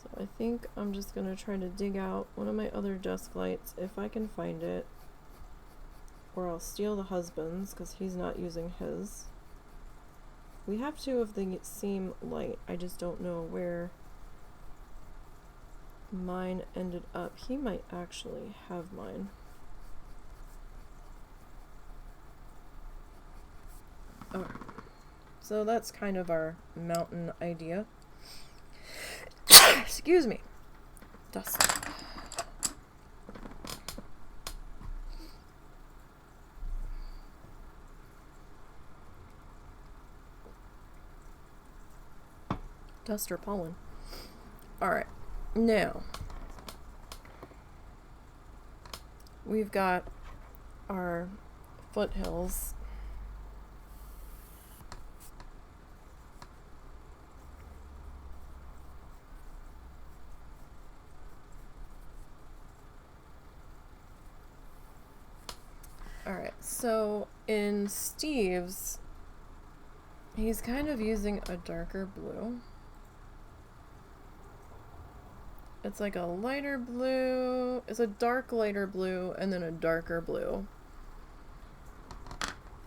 So I think I'm just gonna try to dig out one of my other desk lights if I can find it. Or I'll steal the husband's because he's not using his. We have two of the same light. I just don't know where mine ended up. He might actually have mine. Okay. So that's kind of our mountain idea. Excuse me. Dust. Dust or pollen. Alright, now we've got our foothills. Alright, so in Steve's, he's kind of using a darker blue. It's like a lighter blue, it's a dark lighter blue, and then a darker blue.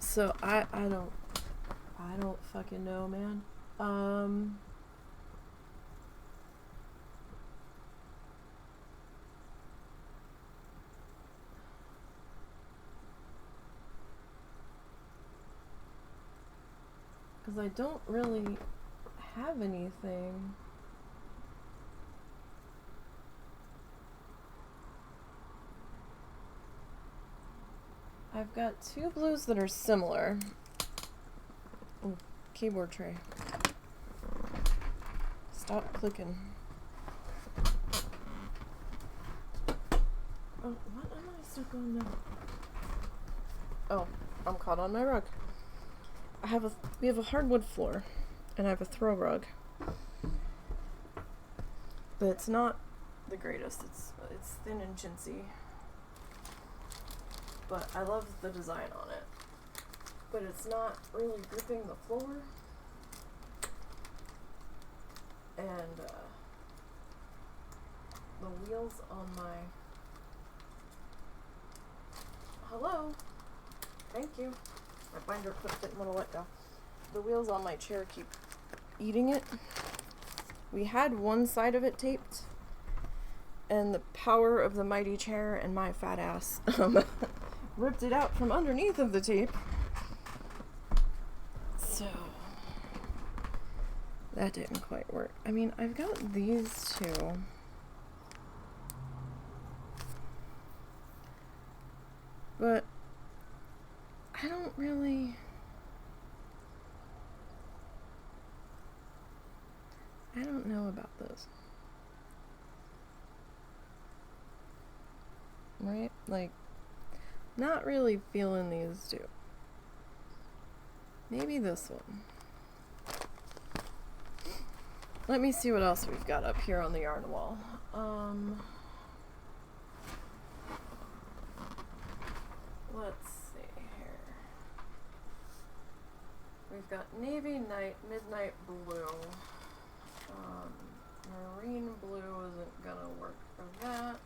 So I don't fucking know, man. Because I don't really have anything. I've got two blues that are similar. Oh, keyboard tray. Stop clicking. Oh, what am I stuck on now? Oh, I'm caught on my rug. We have a hardwood floor, and I have a throw rug. But it's not the greatest. It's thin and chintzy. But I love the design on it. But it's not really gripping the floor. And the wheels on my... Hello? Thank you. My binder clip didn't want to let go. The wheels on my chair keep eating it. We had one side of it taped. And the power of the mighty chair and my fat ass ripped it out from underneath of the tape. So that didn't quite work. I mean, I've got these two. But I don't really... I don't know about this. Right? Like, not really feeling these two. Maybe this one. Let me see what else we've got up here on the yarn wall. Let's see here. We've got navy, night, midnight blue. Marine blue isn't gonna work for that.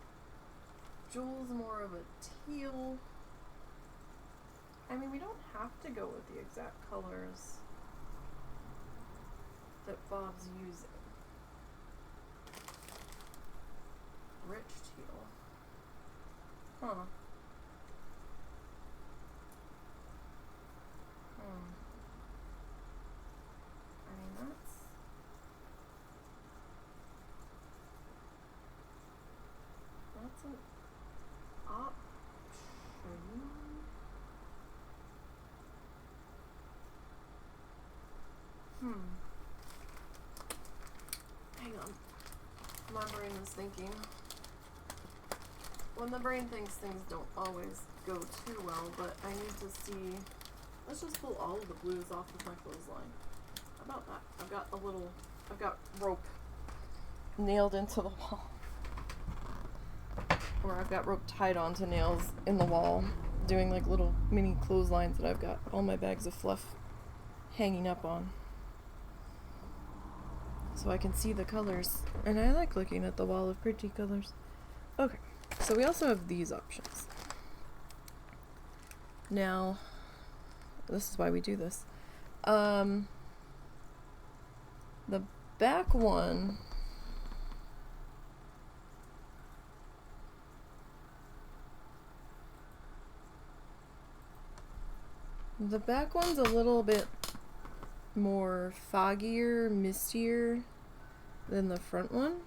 Jewel's more of a teal. I mean, we don't have to go with the exact colors that Bob's using. Rich teal. Huh. I mean, that's an option. Hang on. My brain is thinking. When the brain thinks things don't always go too well, but I need to see. Let's just pull all of the blues off of my clothesline. How about that? I've got rope nailed into the wall. Or I've got rope tied onto nails in the wall, doing like little mini clotheslines that I've got all my bags of fluff hanging up on. So I can see the colors. And I like looking at the wall of pretty colors. Okay, so we also have these options. Now, this is why we do this. The back one, one's a little bit more foggier, mistier than the front one.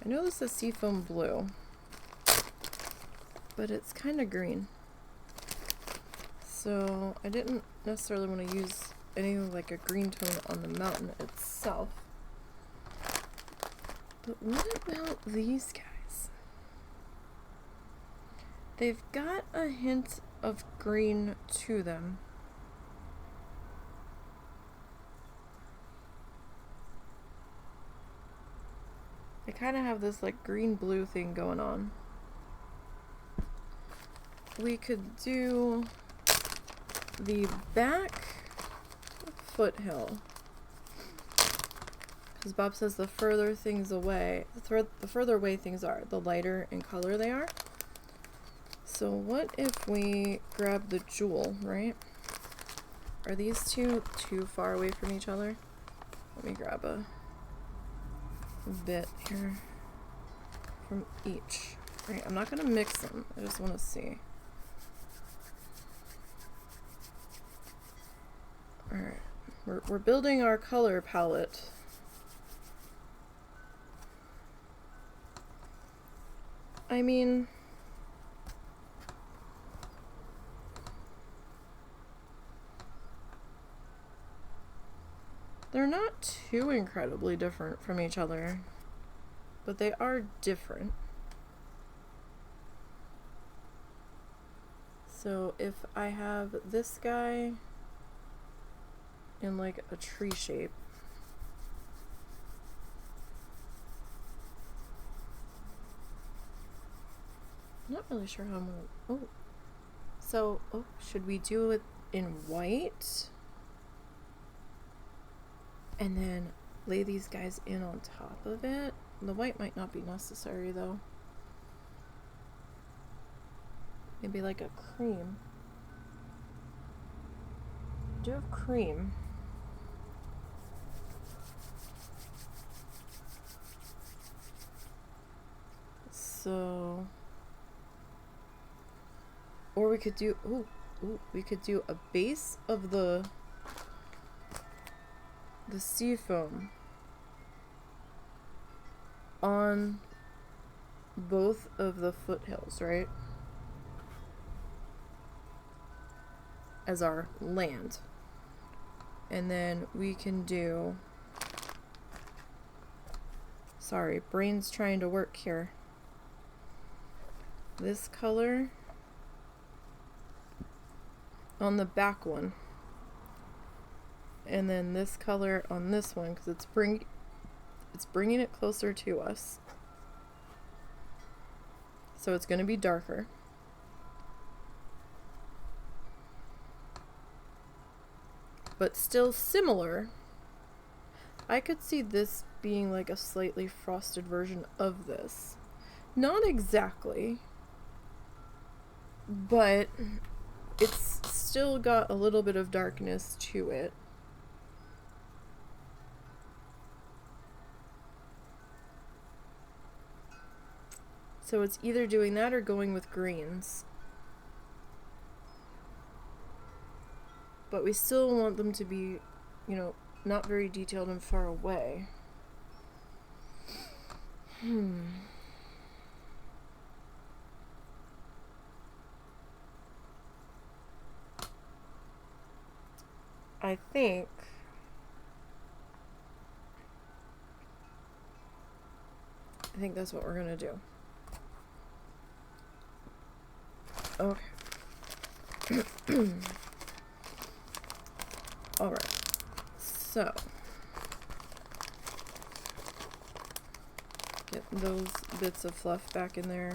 I know this is seafoam blue, but it's kind of green. So I didn't necessarily want to use anything like a green tone on the mountain itself. But what about these guys? They've got a hint of green to them. They kind of have this like green-blue thing going on. We could do the back foothill. Because Bob says the further things away, the further away things are, the lighter in color they are. So what if we grab the jewel, right? Are these two too far away from each other? Let me grab a bit here from each. Right, I'm not gonna mix them. I just want to see. All right, we're building our color palette. I mean, they're not too incredibly different from each other, but they are different. So if I have this guy in like a tree shape, I'm not really sure how I'm gonna, should we do it in white? And then lay these guys in on top of it. The white might not be necessary though. Maybe like a cream. I do have cream. So, or we could do, we could do a base of the seafoam on both of the foothills, right? As our land. And then we can do, sorry, brain's trying to work here. This color on the back one. And then this color on this one, because it's bringing it closer to us. So it's going to be darker. But still similar. I could see this being like a slightly frosted version of this. Not exactly, but it's still got a little bit of darkness to it. So it's either doing that or going with greens. But we still want them to be, you know, not very detailed and far away. I think that's what we're gonna do. Okay. Alright. So get those bits of fluff back in their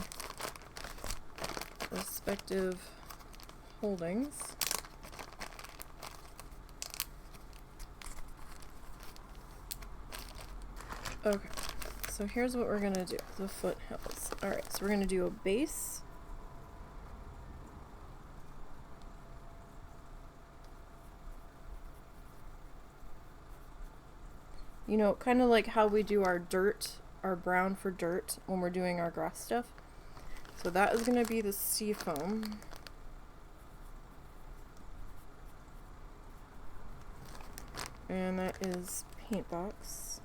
respective holdings. Okay, so here's what we're gonna do, the foothills. Alright, so we're gonna do a base. You know, kind of like how we do our dirt, our brown for dirt when we're doing our grass stuff. So that is gonna be the seafoam. And that is paint box.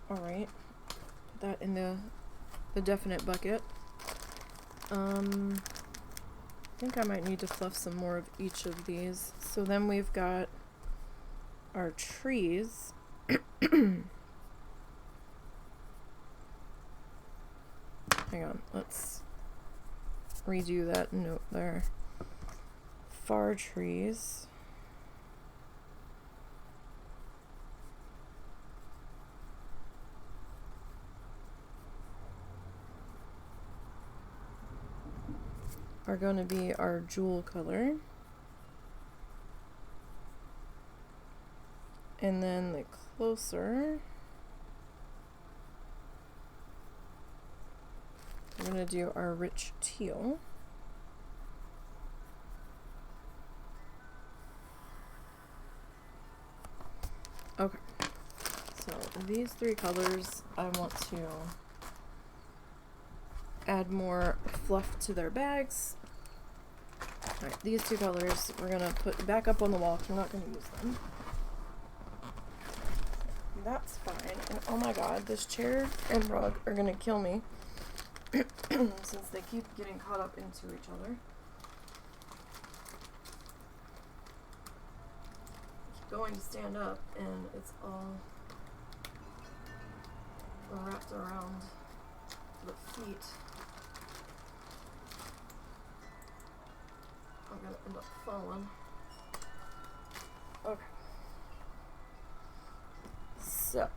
Alright, put that in the definite bucket. I think I might need to fluff some more of each of these. So then we've got our trees. Hang on, let's redo that note there. Far trees. Are going to be our jewel color. And then the closer, we're going to do our rich teal. Okay, so these three colors, I want to add more fluff to their bags. Alright, these two colors we're going to put back up on the wall because we're not going to use them. That's fine. And oh my god, this chair and rug are going to kill me since they keep getting caught up into each other. I keep going to stand up and it's all wrapped around the feet. I'm gonna end up falling. Okay. So,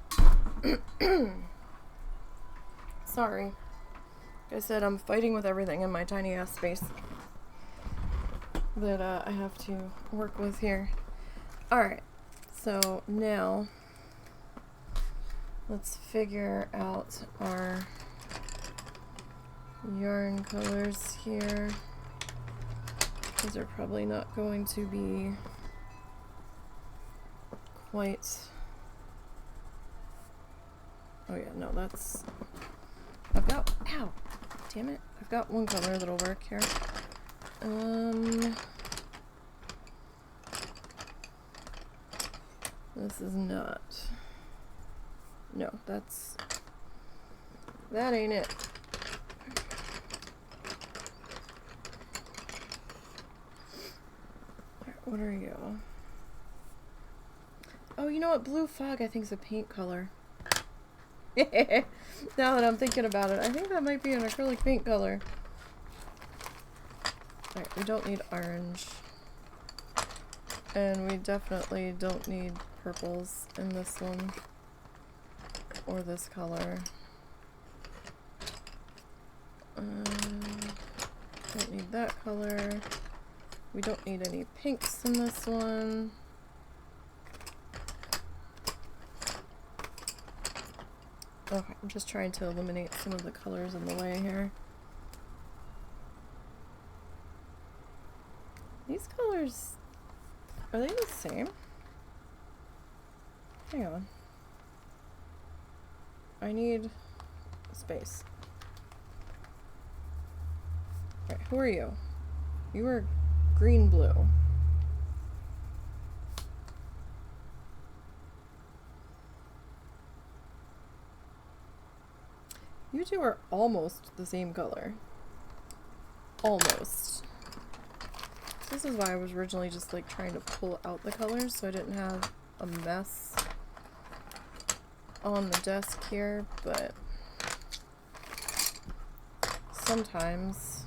sorry. Like I said, I'm fighting with everything in my tiny ass space that I have to work with here. Alright, so now let's figure out our yarn colors here. These are probably not going to be quite... Oh yeah, no, that's... I've got... Ow! Damn it. I've got one color that'll work here. This is not... No, that's... That ain't it. What are you? Oh, you know what? Blue fog I think is a paint color. Now that I'm thinking about it, I think that might be an acrylic paint color. Alright, we don't need orange. And we definitely don't need purples in this one. Or this color. Don't need that color. We don't need any pinks in this one. Okay, I'm just trying to eliminate some of the colors in the way here. These colors, are they the same? Hang on. I need space. Alright, who are you? You are green-blue. You two are almost the same color. Almost. This is why I was originally just like trying to pull out the colors so I didn't have a mess on the desk here, but sometimes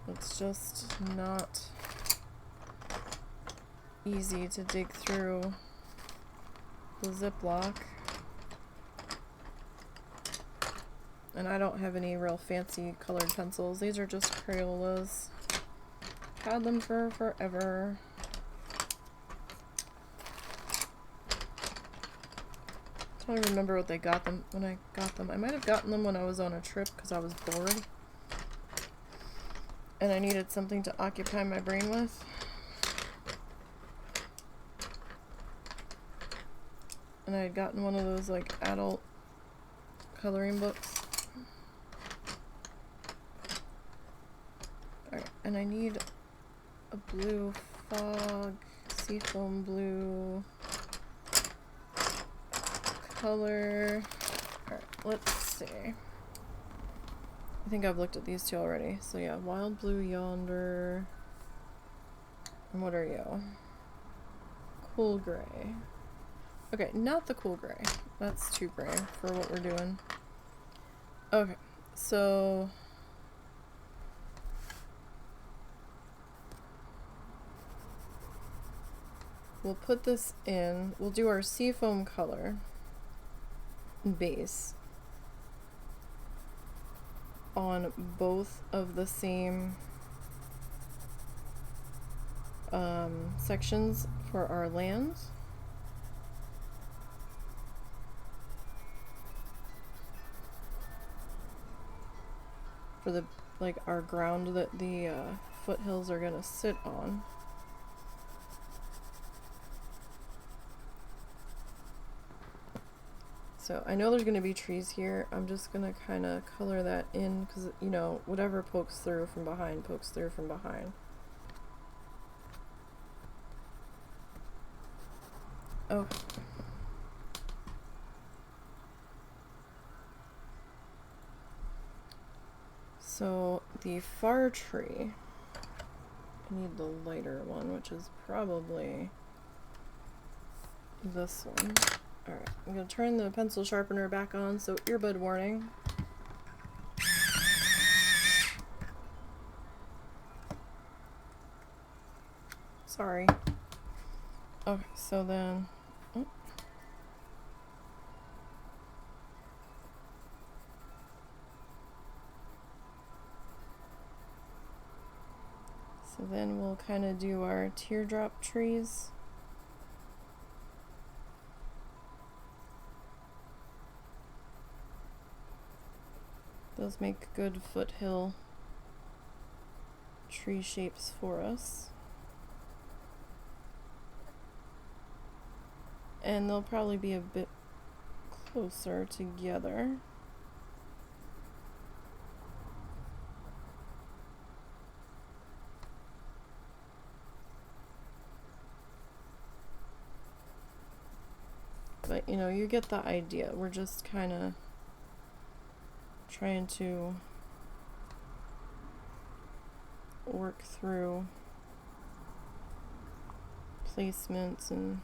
it's just not easy to dig through the Ziploc. And I don't have any real fancy colored pencils. These are just Crayolas. Had them for forever. I don't remember what they got them when I got them. I might have gotten them when I was on a trip because I was bored. And I needed something to occupy my brain with. And I had gotten one of those like adult coloring books. Alright, and I need a blue fog, seafoam blue color. Alright, let's see. I think I've looked at these two already. So yeah, wild blue yonder. And what are you? Cool gray. Okay, not the cool gray. That's too gray for what we're doing. Okay, so we'll put this in. We'll do our seafoam color base on both of the same sections for our lands. For the, like, our ground that the foothills are gonna sit on. So I know there's gonna be trees here. I'm just gonna kind of color that in because, you know, whatever pokes through from behind pokes through from behind. Oh. So the far tree, I need the lighter one, which is probably this one. Alright, I'm going to turn the pencil sharpener back on, so earbud warning. Sorry. Okay, so then... Oh. So then we'll kind of do our teardrop trees. Those make good foothill tree shapes for us. And they'll probably be a bit closer together. But, you know, you get the idea. We're just kind of trying to work through placements and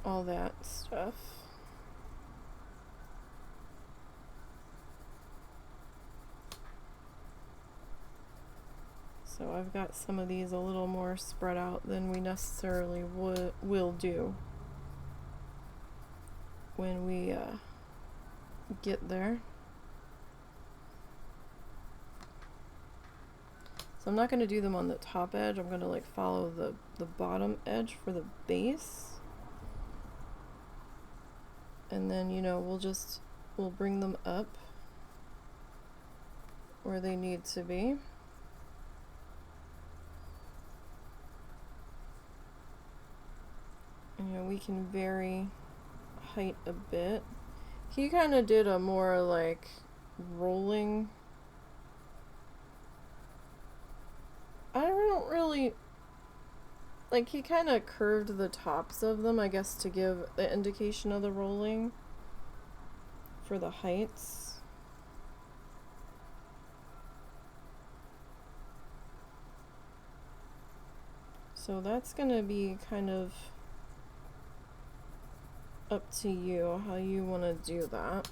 all that stuff. So I've got some of these a little more spread out than we necessarily will do when we get there. So I'm not going to do them on the top edge. I'm going to like follow the bottom edge for the base. And then, you know, we'll bring them up where they need to be. You know, we can vary height a bit. He kind of did a more like rolling. I don't really like, he kind of curved the tops of them, I guess, to give the indication of the rolling for the heights. So that's gonna be kind of up to you how you want to do that.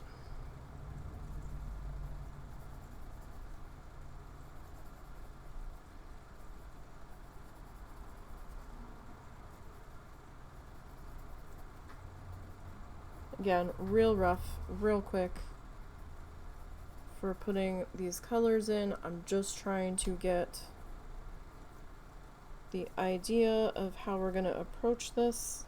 Again, real rough, real quick for putting these colors in. I'm just trying to get the idea of how we're going to approach this.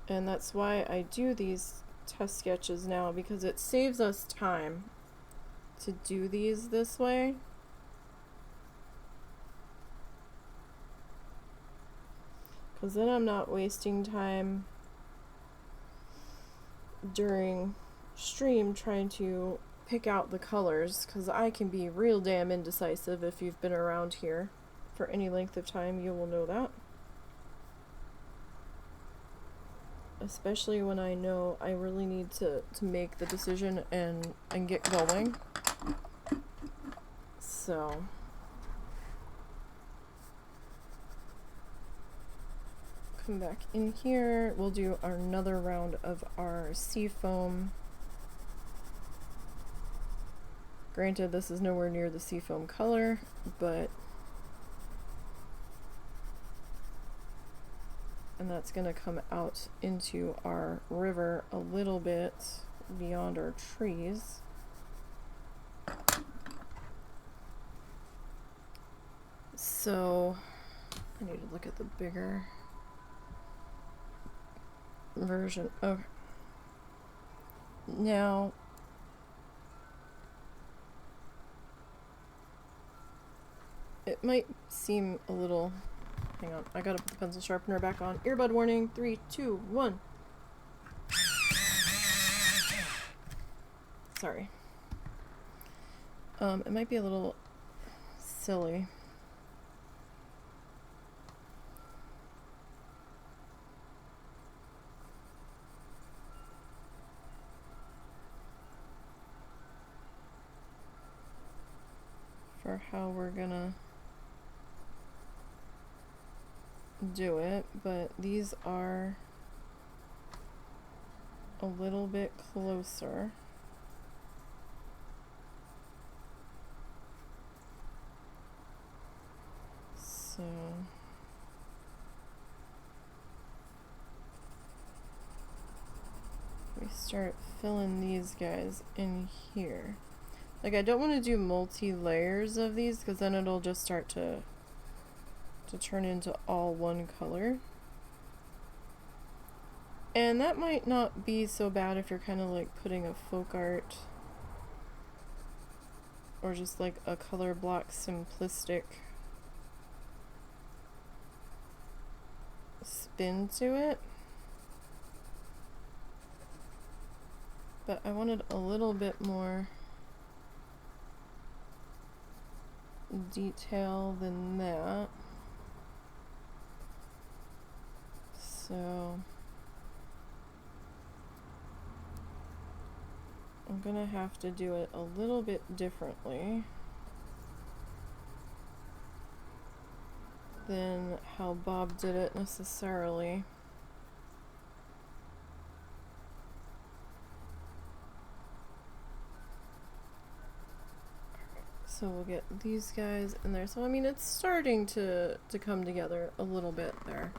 And that's why I do these test sketches now, because it saves us time to do these this way. Because then I'm not wasting time during stream trying to pick out the colors, because I can be real damn indecisive. If you've been around here for any length of time, you will know that. Especially when I know I really need to make the decision and get going. So come back in here. We'll do another round of our sea foam. Granted, this is nowhere near the sea foam color, but and that's going to come out into our river a little bit beyond our trees. So I need to look at the bigger version. Okay. Now it might seem a little... Hang on, I gotta put the pencil sharpener back on. Earbud warning, 3, 2, 1. Sorry. It might be a little silly. For how we're gonna do it, but these are a little bit closer. So we start filling these guys in here. Like, I don't want to do multi-layers of these, because then it'll just start to turn into all one color. And that might not be so bad if you're kind of like putting a folk art or just like a color block simplistic spin to it. But I wanted a little bit more detail than that. So I'm gonna have to do it a little bit differently than how Bob did it necessarily. So we'll get these guys in there. So I mean, it's starting to come together a little bit there.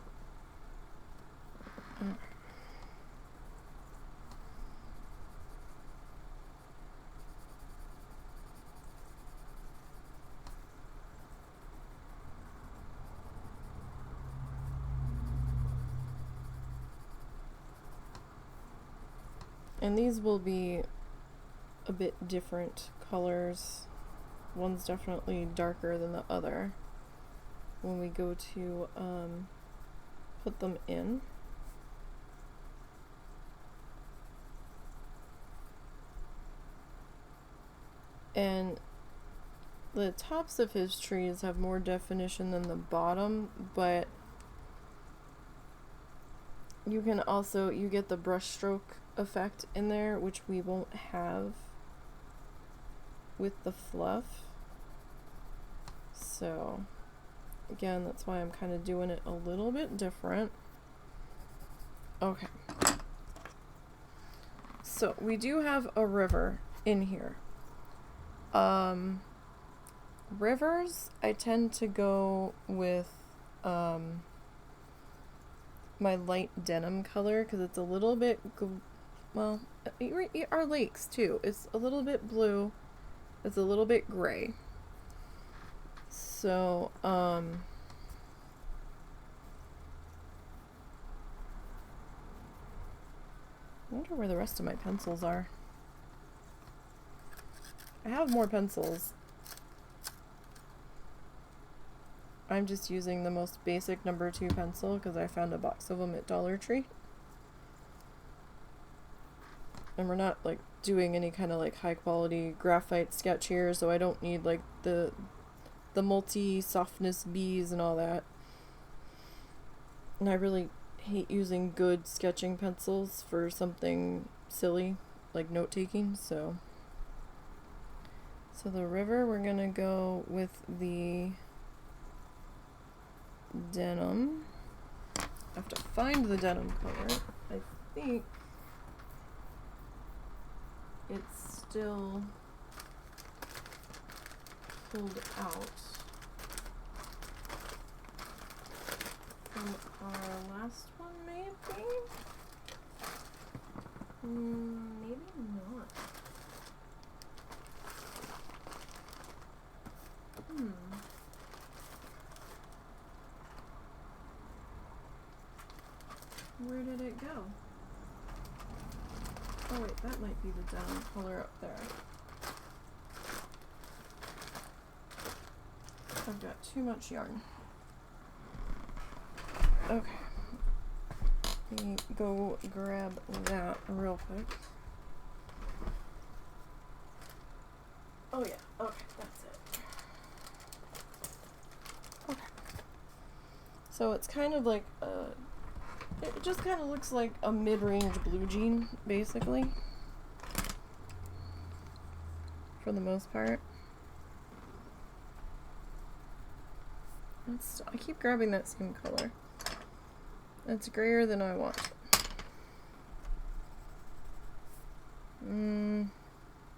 And these will be a bit different colors. One's definitely darker than the other when we go to put them in. And the tops of his trees have more definition than the bottom, but you can also, you get the brush stroke effect in there, which we won't have with the fluff. So again, that's why I'm kind of doing it a little bit different. Okay. So we do have a river in here. Rivers, I tend to go with my light denim color because it's a little bit, well, our lakes too. It's a little bit blue. It's a little bit gray. So, I wonder where the rest of my pencils are. I have more pencils. I'm just using the most basic number 2 pencil because I found a box of them at Dollar Tree. And we're not like doing any kind of like high quality graphite sketch here, so I don't need like the multi softness B's and all that. And I really hate using good sketching pencils for something silly like note taking, so the river, we're gonna go with the denim. I have to find the denim color. I think it's still pulled out from our last one, maybe? Maybe not. Where did it go? Oh wait, that might be the denim color up there. I've got too much yarn. Okay. Let me go grab that real quick. Oh yeah, okay, that's it. Okay. So it's kind of like it just kind of looks like a mid-range blue jean, basically. For the most part. I keep grabbing that same color. It's grayer than I want.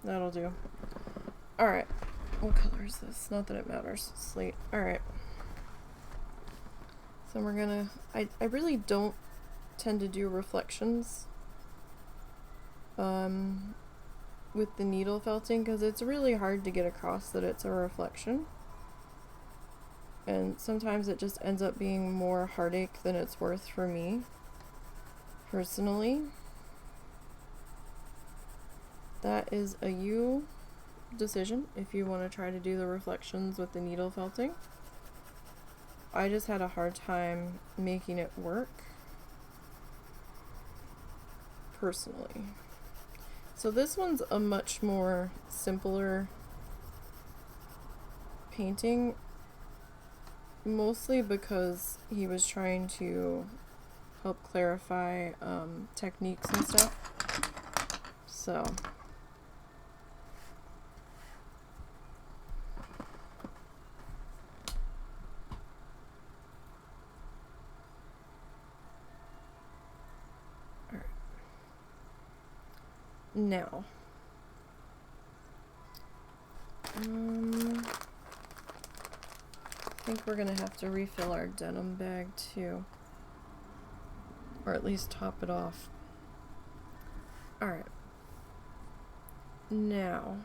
That'll do. Alright. What color is this? Not that it matters. Slate. Alright. So we're gonna... I really don't tend to do reflections with the needle felting because it's really hard to get across that it's a reflection. And sometimes it just ends up being more heartache than it's worth for me, personally. That is a you decision if you want to try to do the reflections with the needle felting. I just had a hard time making it work, personally. So this one's a much more simpler painting. Mostly because he was trying to help clarify techniques and stuff. So. Alright. Now. I think we're gonna have to refill our denim bag too, or at least top it off. Alright, now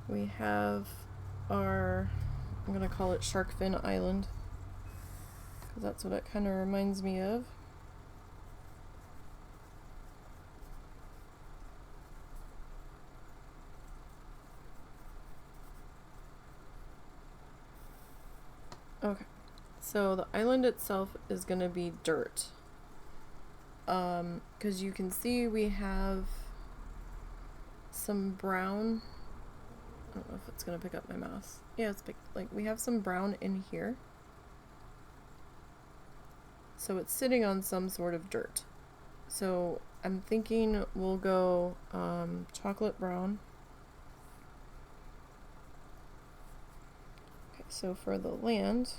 we have our, I'm gonna call it Shark Fin Island because that's what it kind of reminds me of. Okay. So the island itself is going to be dirt. Because you can see we have some brown. I don't know if it's going to pick up my mouse. Yeah, we have some brown in here. So it's sitting on some sort of dirt. So I'm thinking we'll go chocolate brown. Okay, so for the land,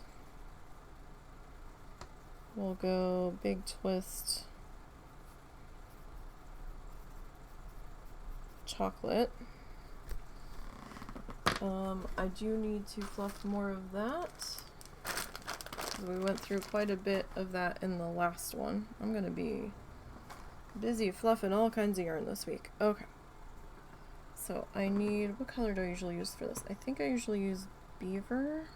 we'll go big twist chocolate. I do need to fluff more of that. We went through quite a bit of that in the last one. I'm going to be busy fluffing all kinds of yarn this week. Okay. So I need, what color do I usually use for this? I think I usually use beaver.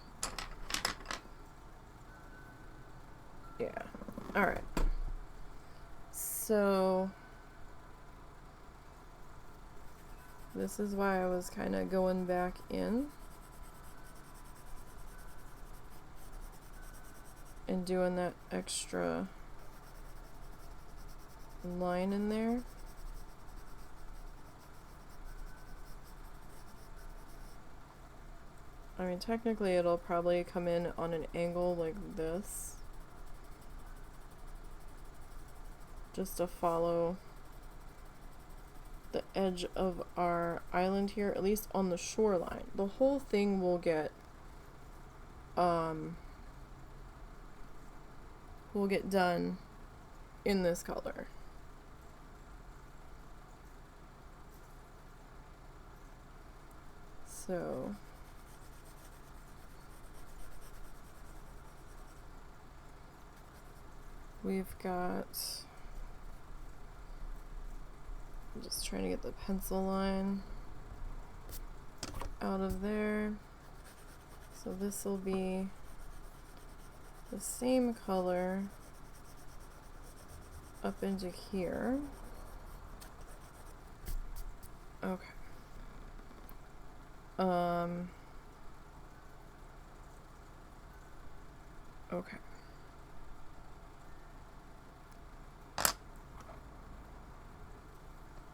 Yeah. Alright. So this is why I was kind of going back in and doing that extra line in there. I mean, technically it'll probably come in on an angle like this, just to follow the edge of our island here, at least on the shoreline. The whole thing will get done in this color. So we've got, I'm just trying to get the pencil line out of there. So this will be the same color up into here. Okay. Okay.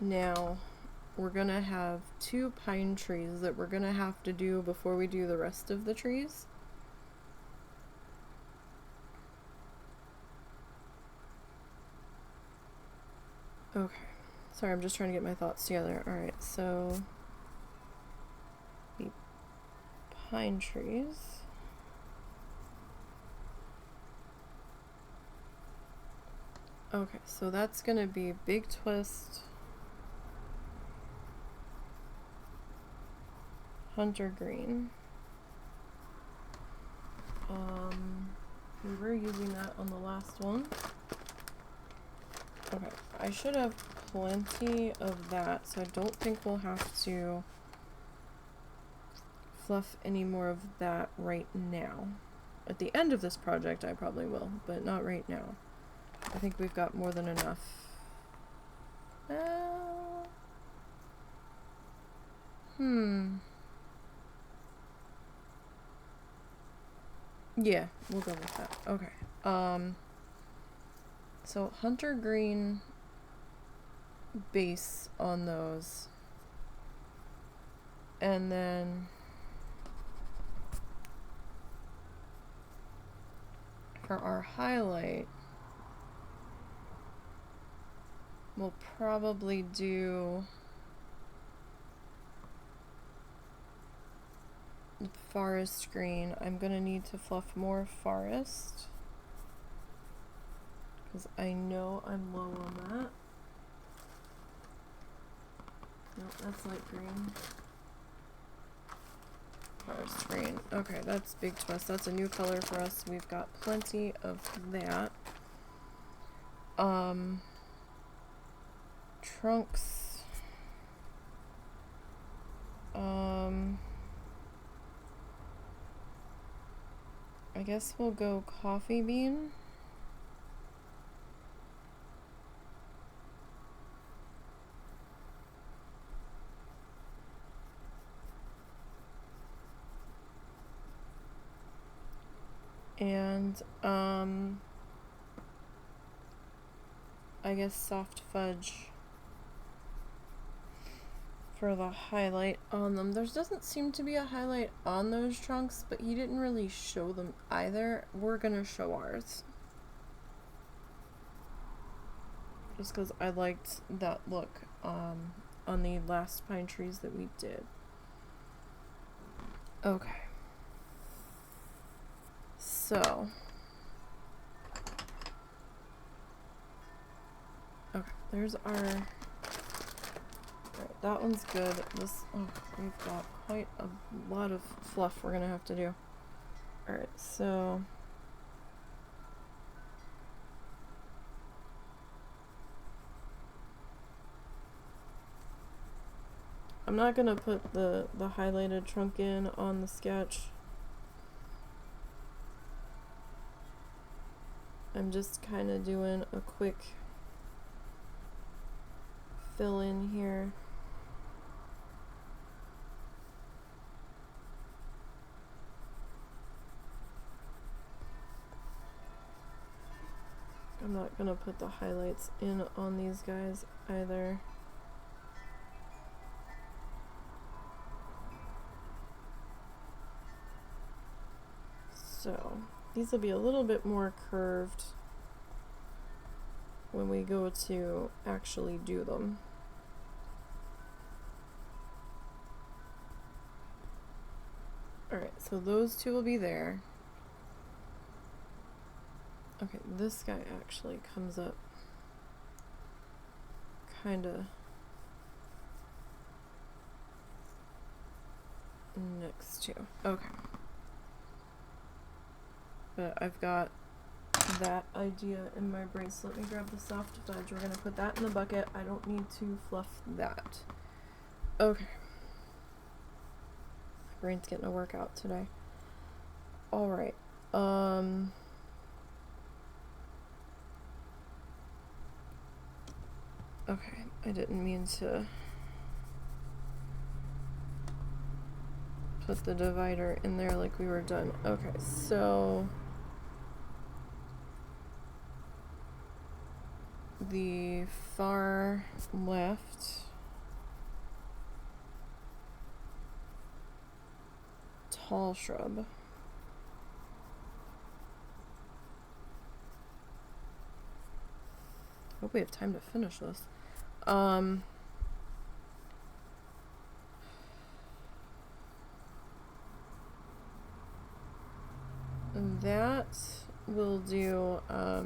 Now, we're gonna have 2 pine trees that we're gonna have to do before we do the rest of the trees. Okay. Sorry, I'm just trying to get my thoughts together. Alright, so the pine trees. Okay, so that's gonna be big twist, hunter green. We were using that on the last one. Okay, I should have plenty of that, so I don't think we'll have to fluff any more of that right now. At the end of this project, I probably will, but not right now. I think we've got more than enough. Yeah, we'll go with that. Okay. So hunter green base on those. And then for our highlight, we'll probably do forest green. I'm gonna need to fluff more forest because I know I'm low on that. Nope, that's light green. Forest green. Okay, that's big twist. That's a new color for us. We've got plenty of that. Trunks. I guess we'll go coffee bean. And I guess soft fudge for the highlight on them. There doesn't seem to be a highlight on those trunks, but he didn't really show them either. We're gonna show ours. Just because I liked that look on the last pine trees that we did. Okay. So. Okay, there's our... Alright, that one's good. This... Oh, we've got quite a lot of fluff we're gonna have to do. Alright, so... I'm not gonna put the highlighted trunk in on the sketch. I'm just kind of doing a quick fill in here. I'm not gonna put the highlights in on these guys either. So these will be a little bit more curved when we go to actually do them. Alright, so those two will be there. Okay, this guy actually comes up kinda next to. Okay. But I've got that idea in my brain, so let me grab the soft fudge. We're gonna put that in the bucket. I don't need to fluff that. Okay. My brain's getting a workout today. Alright. Okay, I didn't mean to put the divider in there like we were done. Okay, so the far left tall shrub. Hope we have time to finish this. That will do, I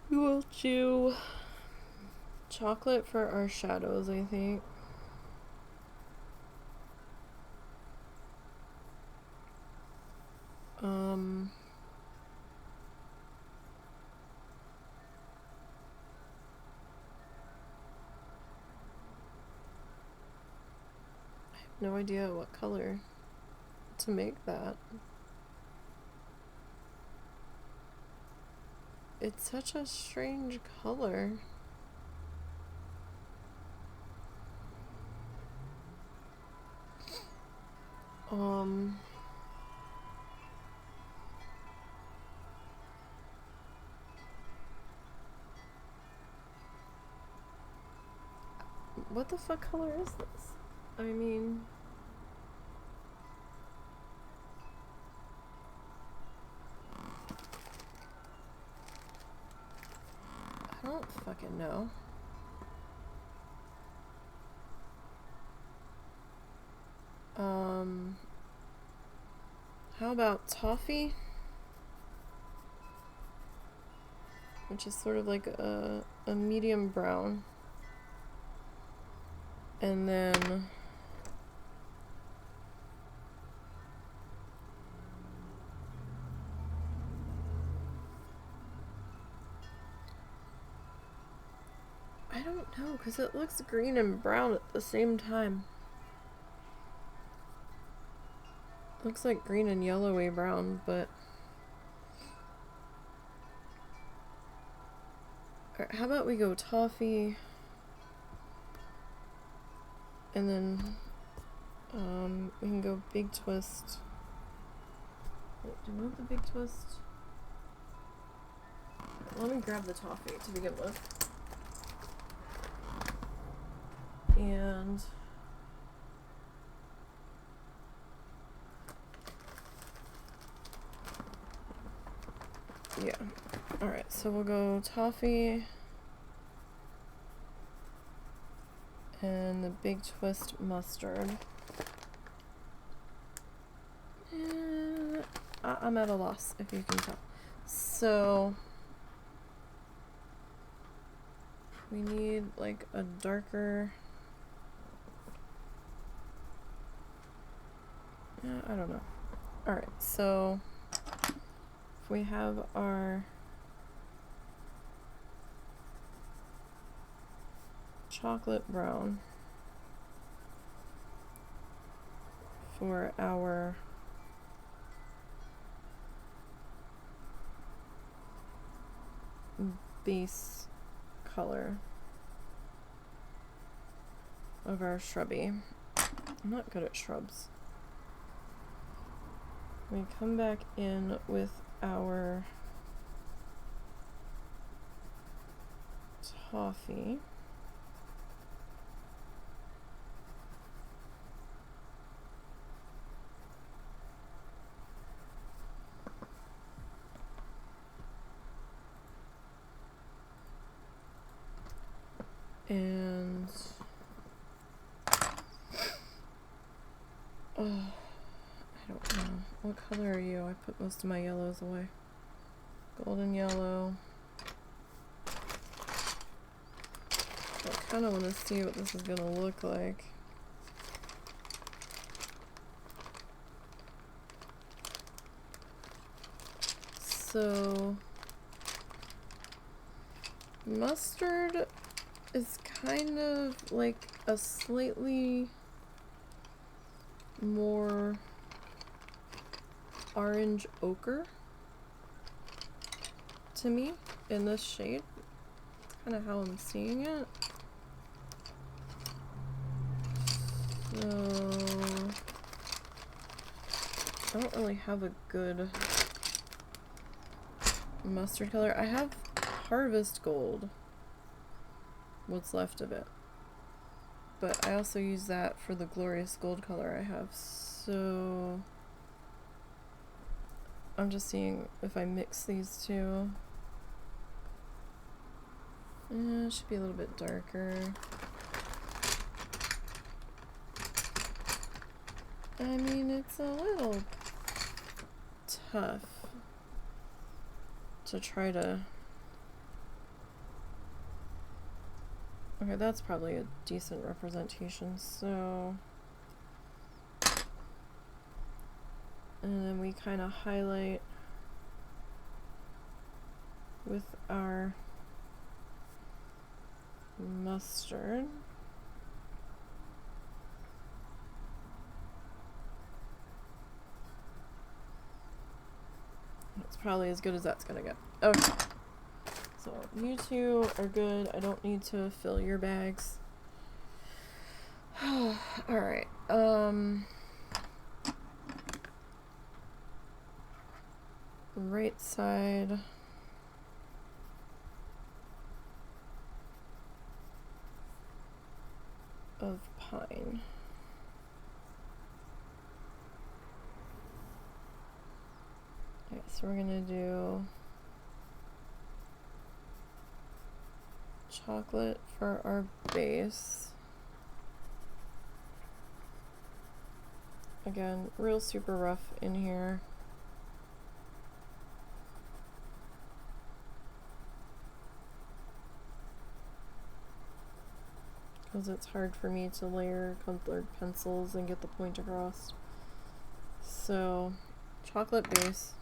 we will do chocolate for our shadows, I think. I have no idea what color to make that. It's such a strange color. What the fuck color is this? I mean... I don't fucking know. How about toffee? Which is sort of like a medium brown. And then I don't know, because it looks green and brown at the same time. Looks like green and yellowy brown, but Alright, how about we go toffee, and then we can go big twist. Wait, do we want the big twist? Let me grab the toffee to begin with. And yeah. Alright, so we'll go toffee and the big twist mustard. And I'm at a loss, if you can tell. So we need like a darker, I don't know. Alright, so if we have our chocolate brown for our base color of our shrubby. I'm not good at shrubs. We come back in with our toffee. And oh, I don't know. What color are you? I put most of my yellows away. Golden yellow. I kind of want to see what this is going to look like. So mustard is kind of like a slightly more orange ochre to me in this shade. That's kind of how I'm seeing it. So I don't really have a good mustard color. I have Harvest Gold, what's left of it, but I also use that for the glorious gold color I have, so I'm just seeing if I mix these two. It should be a little bit darker. I mean, it's a little tough to try to... Okay, that's probably a decent representation, so... And then we kind of highlight with our mustard. That's probably as good as that's gonna get. Okay. So you two are good. I don't need to fill your bags. Alright. Right side. Of pine. Okay, so we're gonna do chocolate for our base. Again, real super rough in here. Because it's hard for me to layer colored pencils and get the point across. So, chocolate base.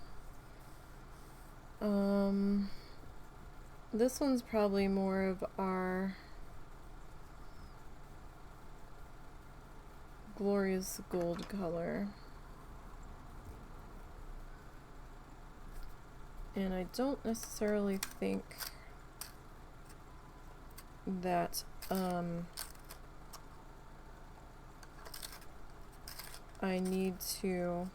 This one's probably more of our glorious gold color. And I don't necessarily think that I need to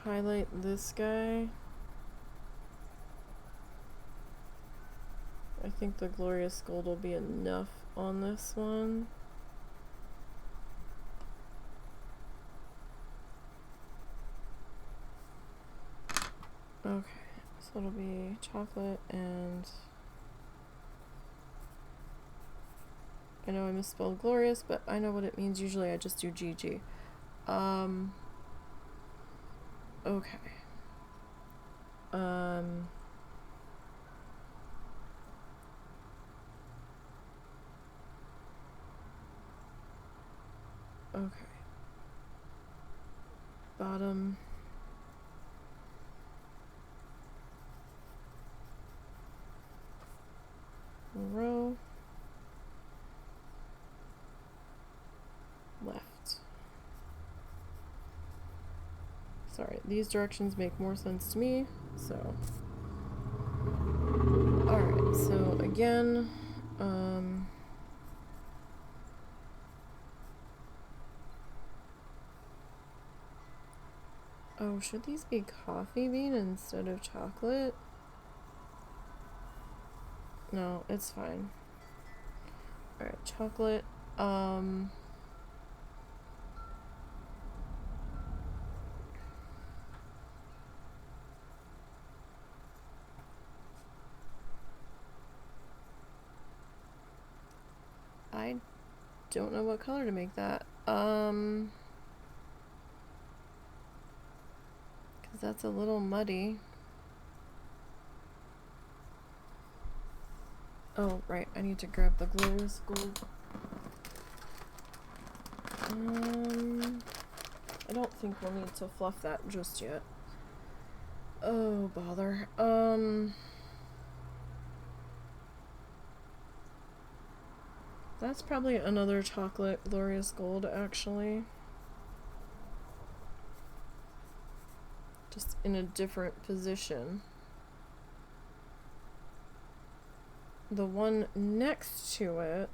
highlight this guy. I think the Glorious Gold will be enough on this one. Okay, so it'll be chocolate, and I know I misspelled glorious, but I know what it means. Usually I just do GG. Okay. Okay. Bottom. Row. Left. Sorry, these directions make more sense to me, so. Alright, so again, oh, should these be coffee bean instead of chocolate? No, it's fine. Alright, chocolate, I don't know what color to make that. Because that's a little muddy. Oh, right, I need to grab the Glorious Gold. I don't think we'll need to fluff that just yet. Oh, bother. That's probably another chocolate Glorious Gold, actually. Just in a different position. The one next to it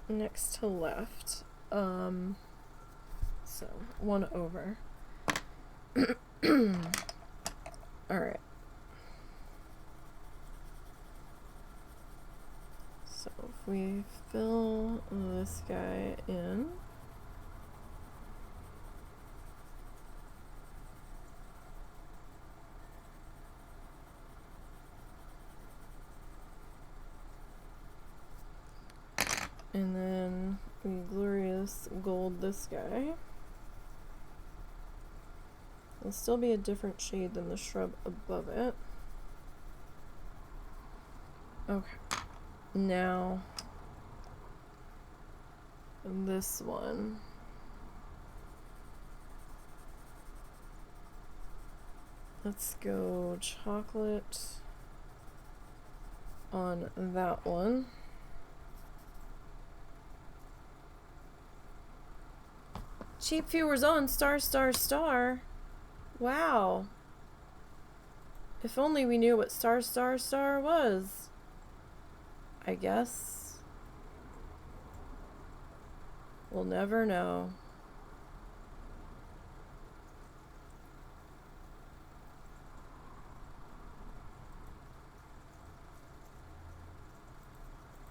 next to left, so one over. Alright. So if we fill this guy in, and then we Glorious Gold this guy. It'll still be a different shade than the shrub above it. Okay. Now, this one. Let's go chocolate on that one. Cheap viewers on star star star. Wow. If only we knew what star star star was. I guess we'll never know.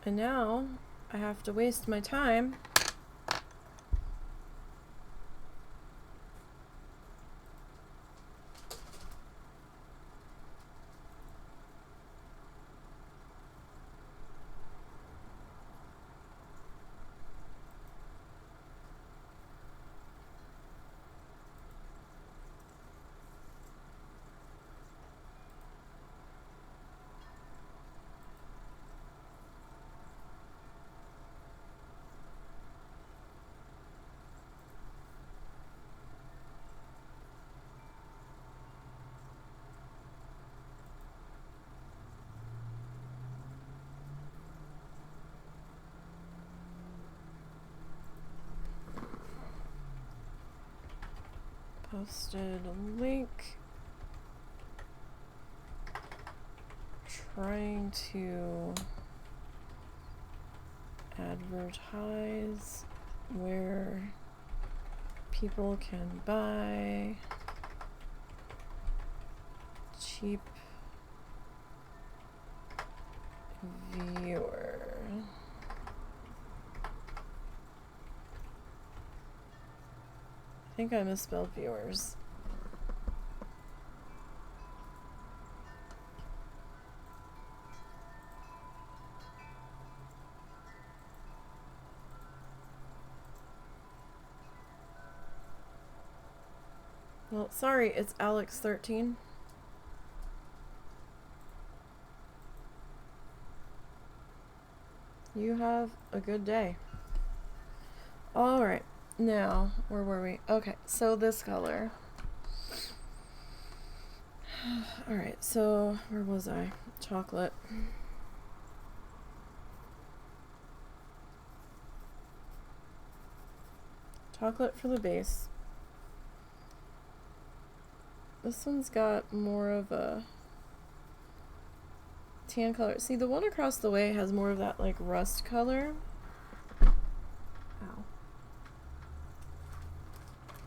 And now I have to waste my time Posted a link. Trying to advertise where people can buy cheap viewer. I think I misspelled viewers. Well, sorry, it's Ep.13. You have a good day. Alright, now, where were we? Okay, so this color. Alright, so where was I? Chocolate. Chocolate for the base. This one's got more of a tan color. See, the one across the way has more of that like rust color. Ow.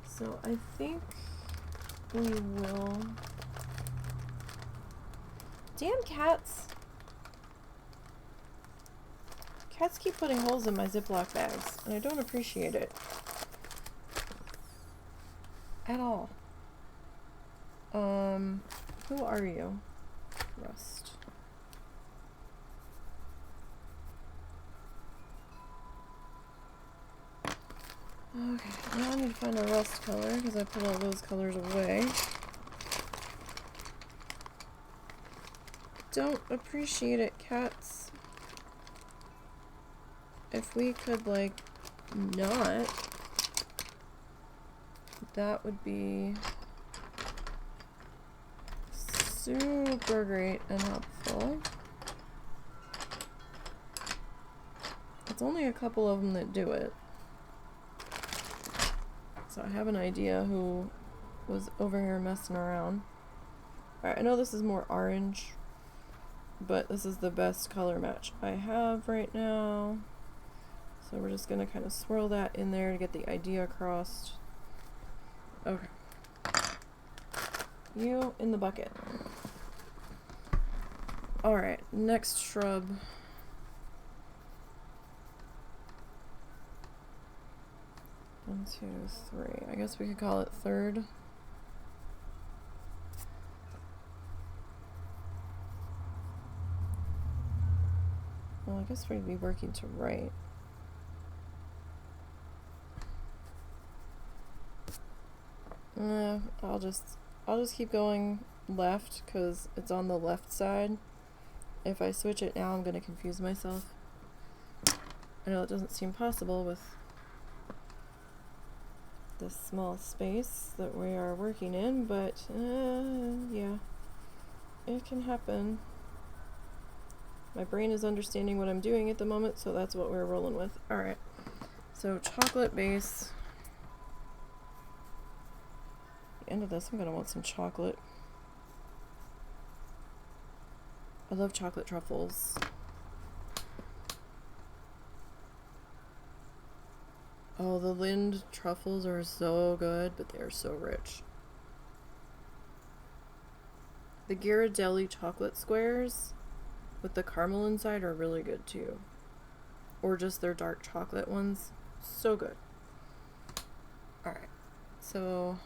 So I think we will... Damn cats. Cats keep putting holes in my Ziploc bags, and I don't appreciate it. At all. Who are you? Rust. Okay, now I need to find a rust color because I put all those colors away. Don't appreciate it, cats. If we could, like, not, that would be super great and helpful. It's only a couple of them that do it. So I have an idea who was over here messing around. Alright, I know this is more orange, but this is the best color match I have right now. So we're just gonna kind of swirl that in there to get the idea across. Okay. You in the bucket. Alright, next shrub. One, two, three. I guess we could call it third. Well, I guess we'd be working to right. I'll just keep going left because it's on the left side. If I switch it now, I'm gonna confuse myself. I know it doesn't seem possible with this small space that we are working in, but yeah, it can happen. My brain is understanding what I'm doing at the moment, so that's what we're rolling with. Alright, so chocolate base. At the end of this, I'm gonna want some chocolate. I love chocolate truffles. Oh, the Lind truffles are so good, but they are so rich. The Ghirardelli chocolate squares with the caramel inside are really good too. Or just their dark chocolate ones. So good. Alright, so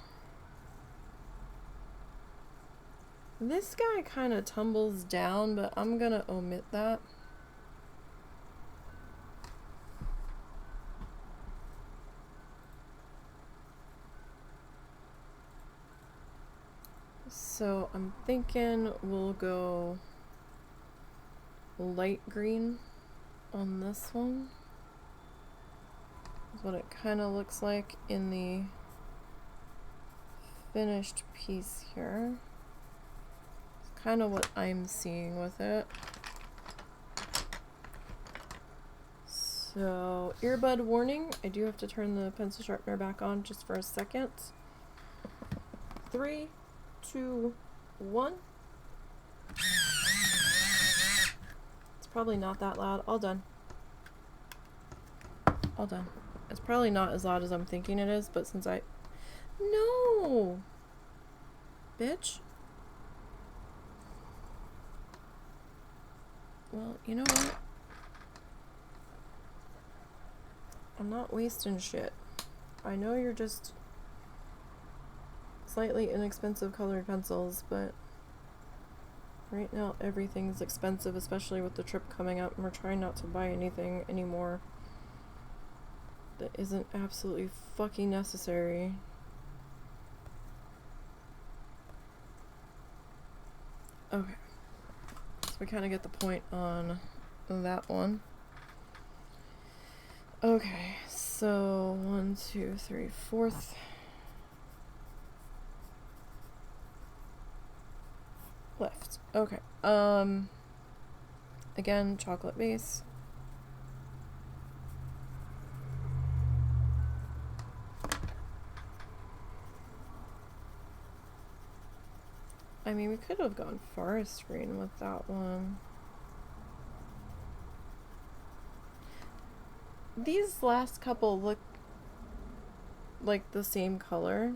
this guy kind of tumbles down, but I'm gonna omit that. So I'm thinking we'll go light green on this one. That's what it kind of looks like in the finished piece here. It's kind of what I'm seeing with it. So, earbud warning, I do have to turn the pencil sharpener back on just for a second. 3, 2, 1. It's probably not that loud. All done. All done. It's probably not as loud as I'm thinking it is, but since I... No! Bitch. Well, you know what? I'm not wasting shit. I know you're just slightly inexpensive colored pencils, but right now everything's expensive, especially with the trip coming up, and we're trying not to buy anything anymore that isn't absolutely fucking necessary. Okay. So we kind of get the point on that one. Okay, so 1, 2, 3, 4th. Left. Okay. Again, chocolate base. I mean, we could have gone forest green with that one. These last couple look like the same color.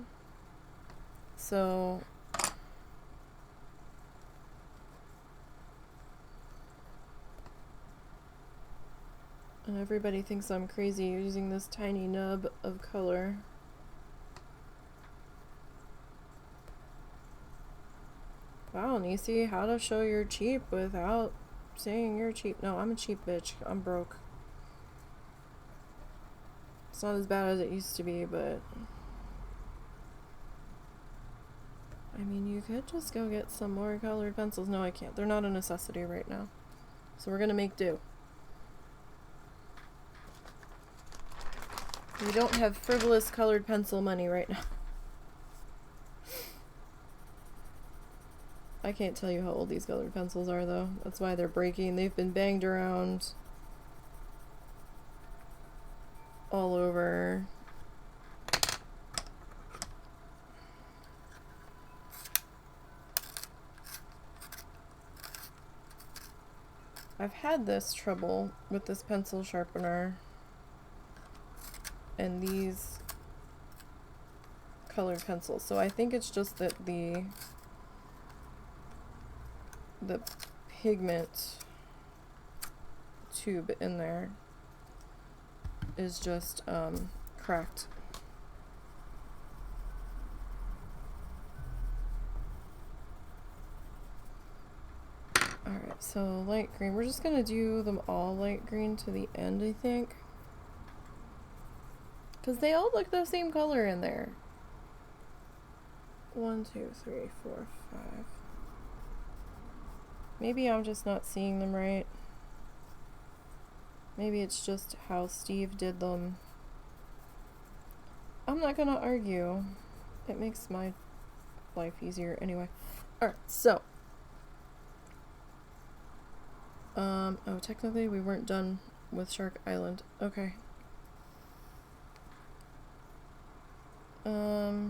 So and everybody thinks I'm crazy using this tiny nub of color. Wow, Nisey, how to show you're cheap without saying you're cheap. No, I'm a cheap bitch. I'm broke. It's not as bad as it used to be, but I mean, you could just go get some more colored pencils. No, I can't. They're not a necessity right now. So we're gonna make do. We don't have frivolous colored pencil money right now. I can't tell you how old these colored pencils are, though. That's why they're breaking. They've been banged around all over. I've had this trouble with this pencil sharpener and these colored pencils. So I think it's just that the pigment tube in there is just cracked. Alright, so light green. We're just gonna do them all light green to the end, I think. Because they all look the same color in there. 1, 2, 3, 4, 5. Maybe I'm just not seeing them right. Maybe it's just how Steve did them. I'm not gonna argue. It makes my life easier anyway. Alright, so. Oh, technically we weren't done with Shark Island. Okay.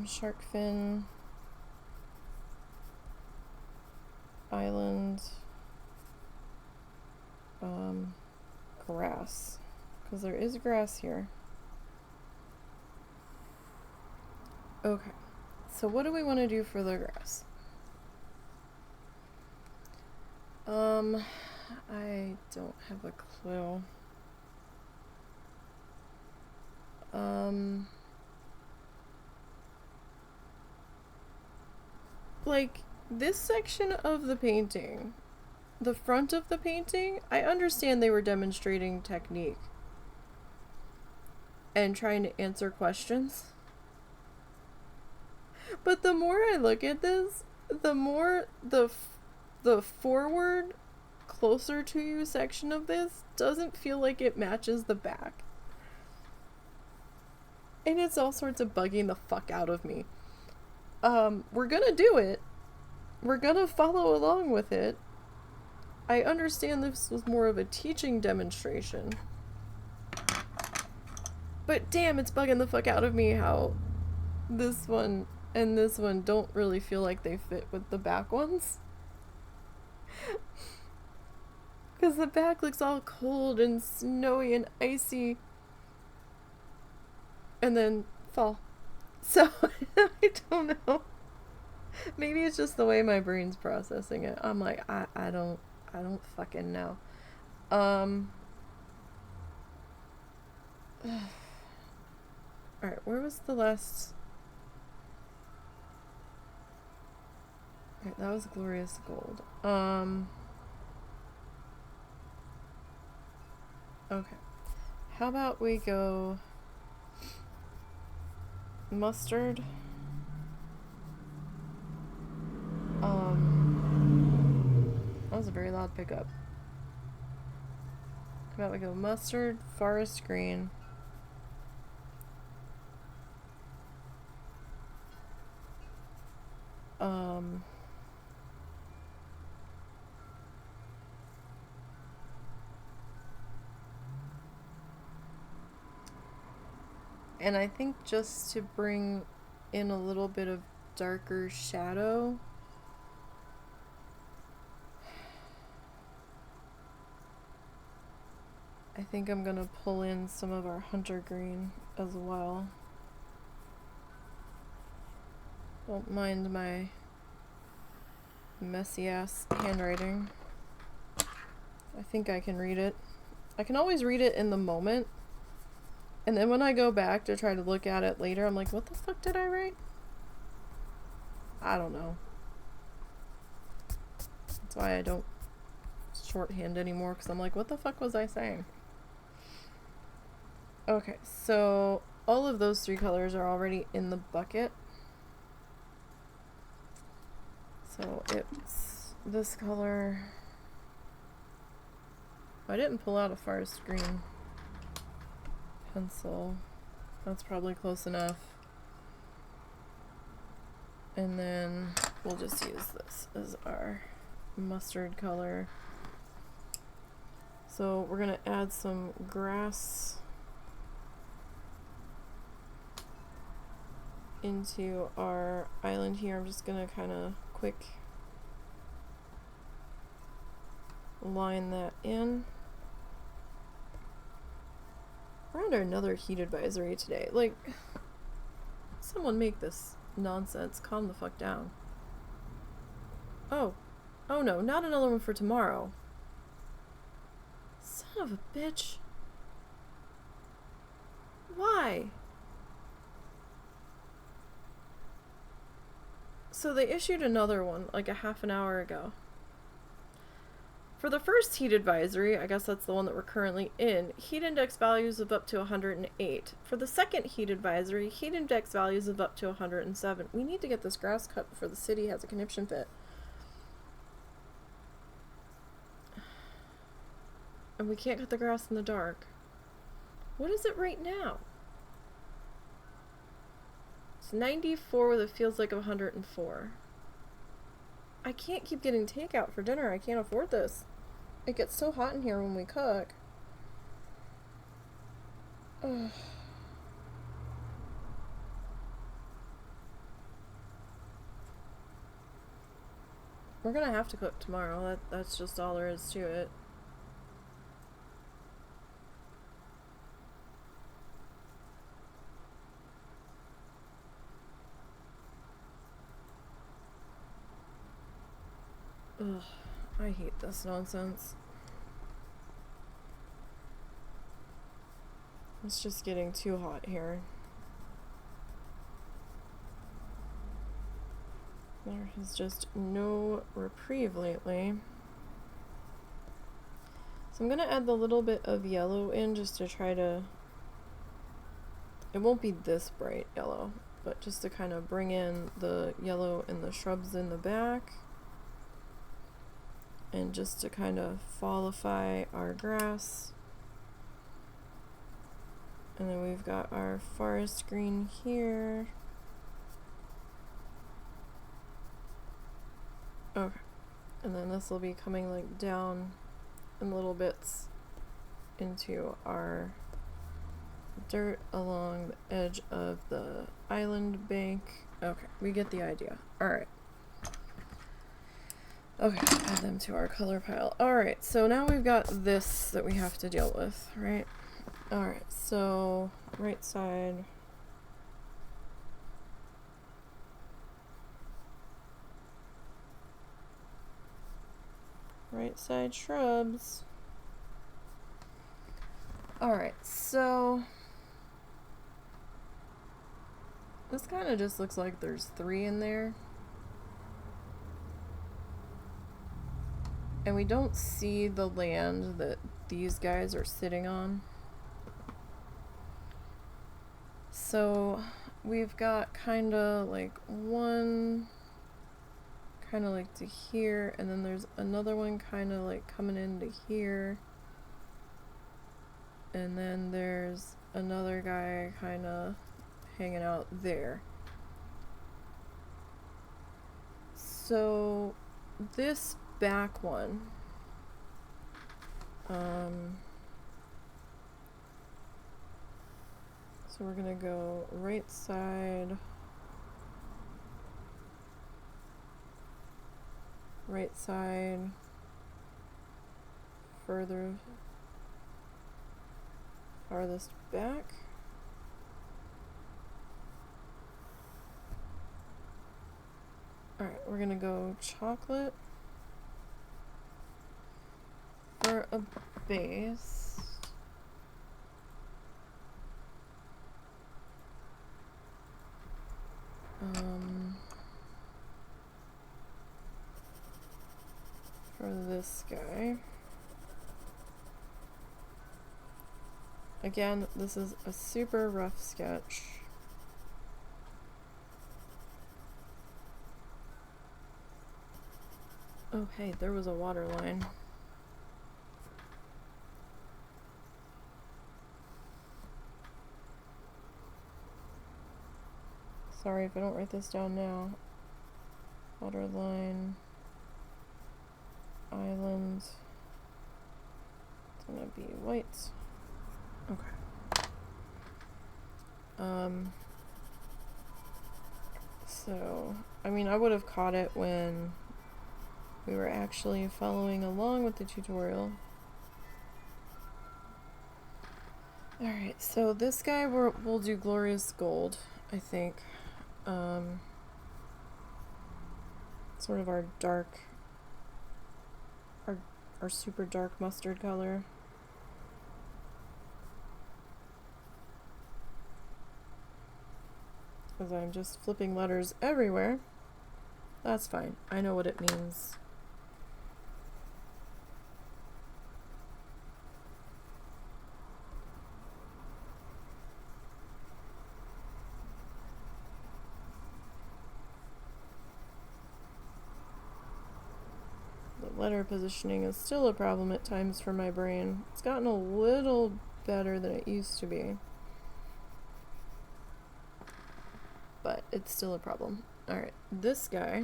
Shark fin. Island. Grass. Because there is grass here. Okay. So what do we want to do for the grass? I don't have a clue. Like, this section of the painting, the front of the painting, I understand they were demonstrating technique and trying to answer questions. But the more I look at this, the more the forward, closer to you section of this doesn't feel like it matches the back. And it's all sorts of bugging the fuck out of me. We're gonna do it. We're gonna follow along with it. I understand this was more of a teaching demonstration. But damn, it's bugging the fuck out of me how this one and this one don't really feel like they fit with the back ones. Because the back looks all cold and snowy and icy. And then fall. So, I don't know. Maybe it's just the way my brain's processing it. I'm like, I don't fucking know. Alright, where was the last... Alright, that was Glorious Gold. Okay. How about we go... Mustard. That was a very loud pickup. How about we go mustard, forest green. And I think just to bring in a little bit of darker shadow, I think I'm gonna pull in some of our hunter green as well. Don't mind my messy ass handwriting. I think I can read it. I can always read it in the moment. And then when I go back to try to look at it later, I'm like, what the fuck did I write? I don't know. That's why I don't shorthand anymore, because I'm like, what the fuck was I saying? Okay, so all of those three colors are already in the bucket. So it's this color. I didn't pull out a forest green pencil. That's probably close enough. And then we'll just use this as our mustard color. So we're gonna add some grass into our island here. I'm just gonna kind of quick line that in. We're under another heat advisory today. Like, someone make this nonsense calm the fuck down. Oh no, not another one for tomorrow. Son of a bitch. Why? So they issued another one like a half an hour ago. For the first heat advisory, I guess that's the one that we're currently in, heat index values of up to 108. For the second heat advisory, heat index values of up to 107. We need to get this grass cut before the city has a conniption fit. And we can't cut the grass in the dark. What is it right now? It's 94 with a feels like 104. I can't keep getting takeout for dinner. I can't afford this. It gets so hot in here when we cook. Ugh. We're gonna have to cook tomorrow. That's just all there is to it. Ugh, I hate this nonsense. It's just getting too hot here. There is just no reprieve lately. So I'm gonna add the little bit of yellow in just to try to... It won't be this bright yellow, but just to kind of bring in the yellow in the shrubs in the back. And just to kind of fallify our grass. And then we've got our forest green here. Okay. And then this will be coming like down in little bits into our dirt along the edge of the island bank. Okay, we get the idea. Alright. Okay, add them to our color pile. Alright, so now we've got this that we have to deal with, right? Alright, so right side. Right side shrubs. Alright, so this kind of just looks like there's 3 in there. And we don't see the land that these guys are sitting on. So we've got kind of like one kind of like to here, and then there's another one kind of like coming into here. And then there's another guy kind of hanging out there. So this back one, so we're gonna go right side, further, farthest back. Alright, we're gonna go chocolate for a base. For this guy. Again, this is a super rough sketch. Oh hey, there was a water line. Sorry if I don't write this down now. Water line. Island. It's gonna be white. Okay. So, I mean, I would have caught it when we were actually following along with the tutorial. Alright, so this guy we'll do glorious gold, I think. Sort of our dark, our super dark mustard color. Because I'm just flipping letters everywhere. That's fine. I know what it means. The letter positioning is still a problem at times for my brain. It's gotten a little better than it used to be. But it's still a problem. Alright, this guy.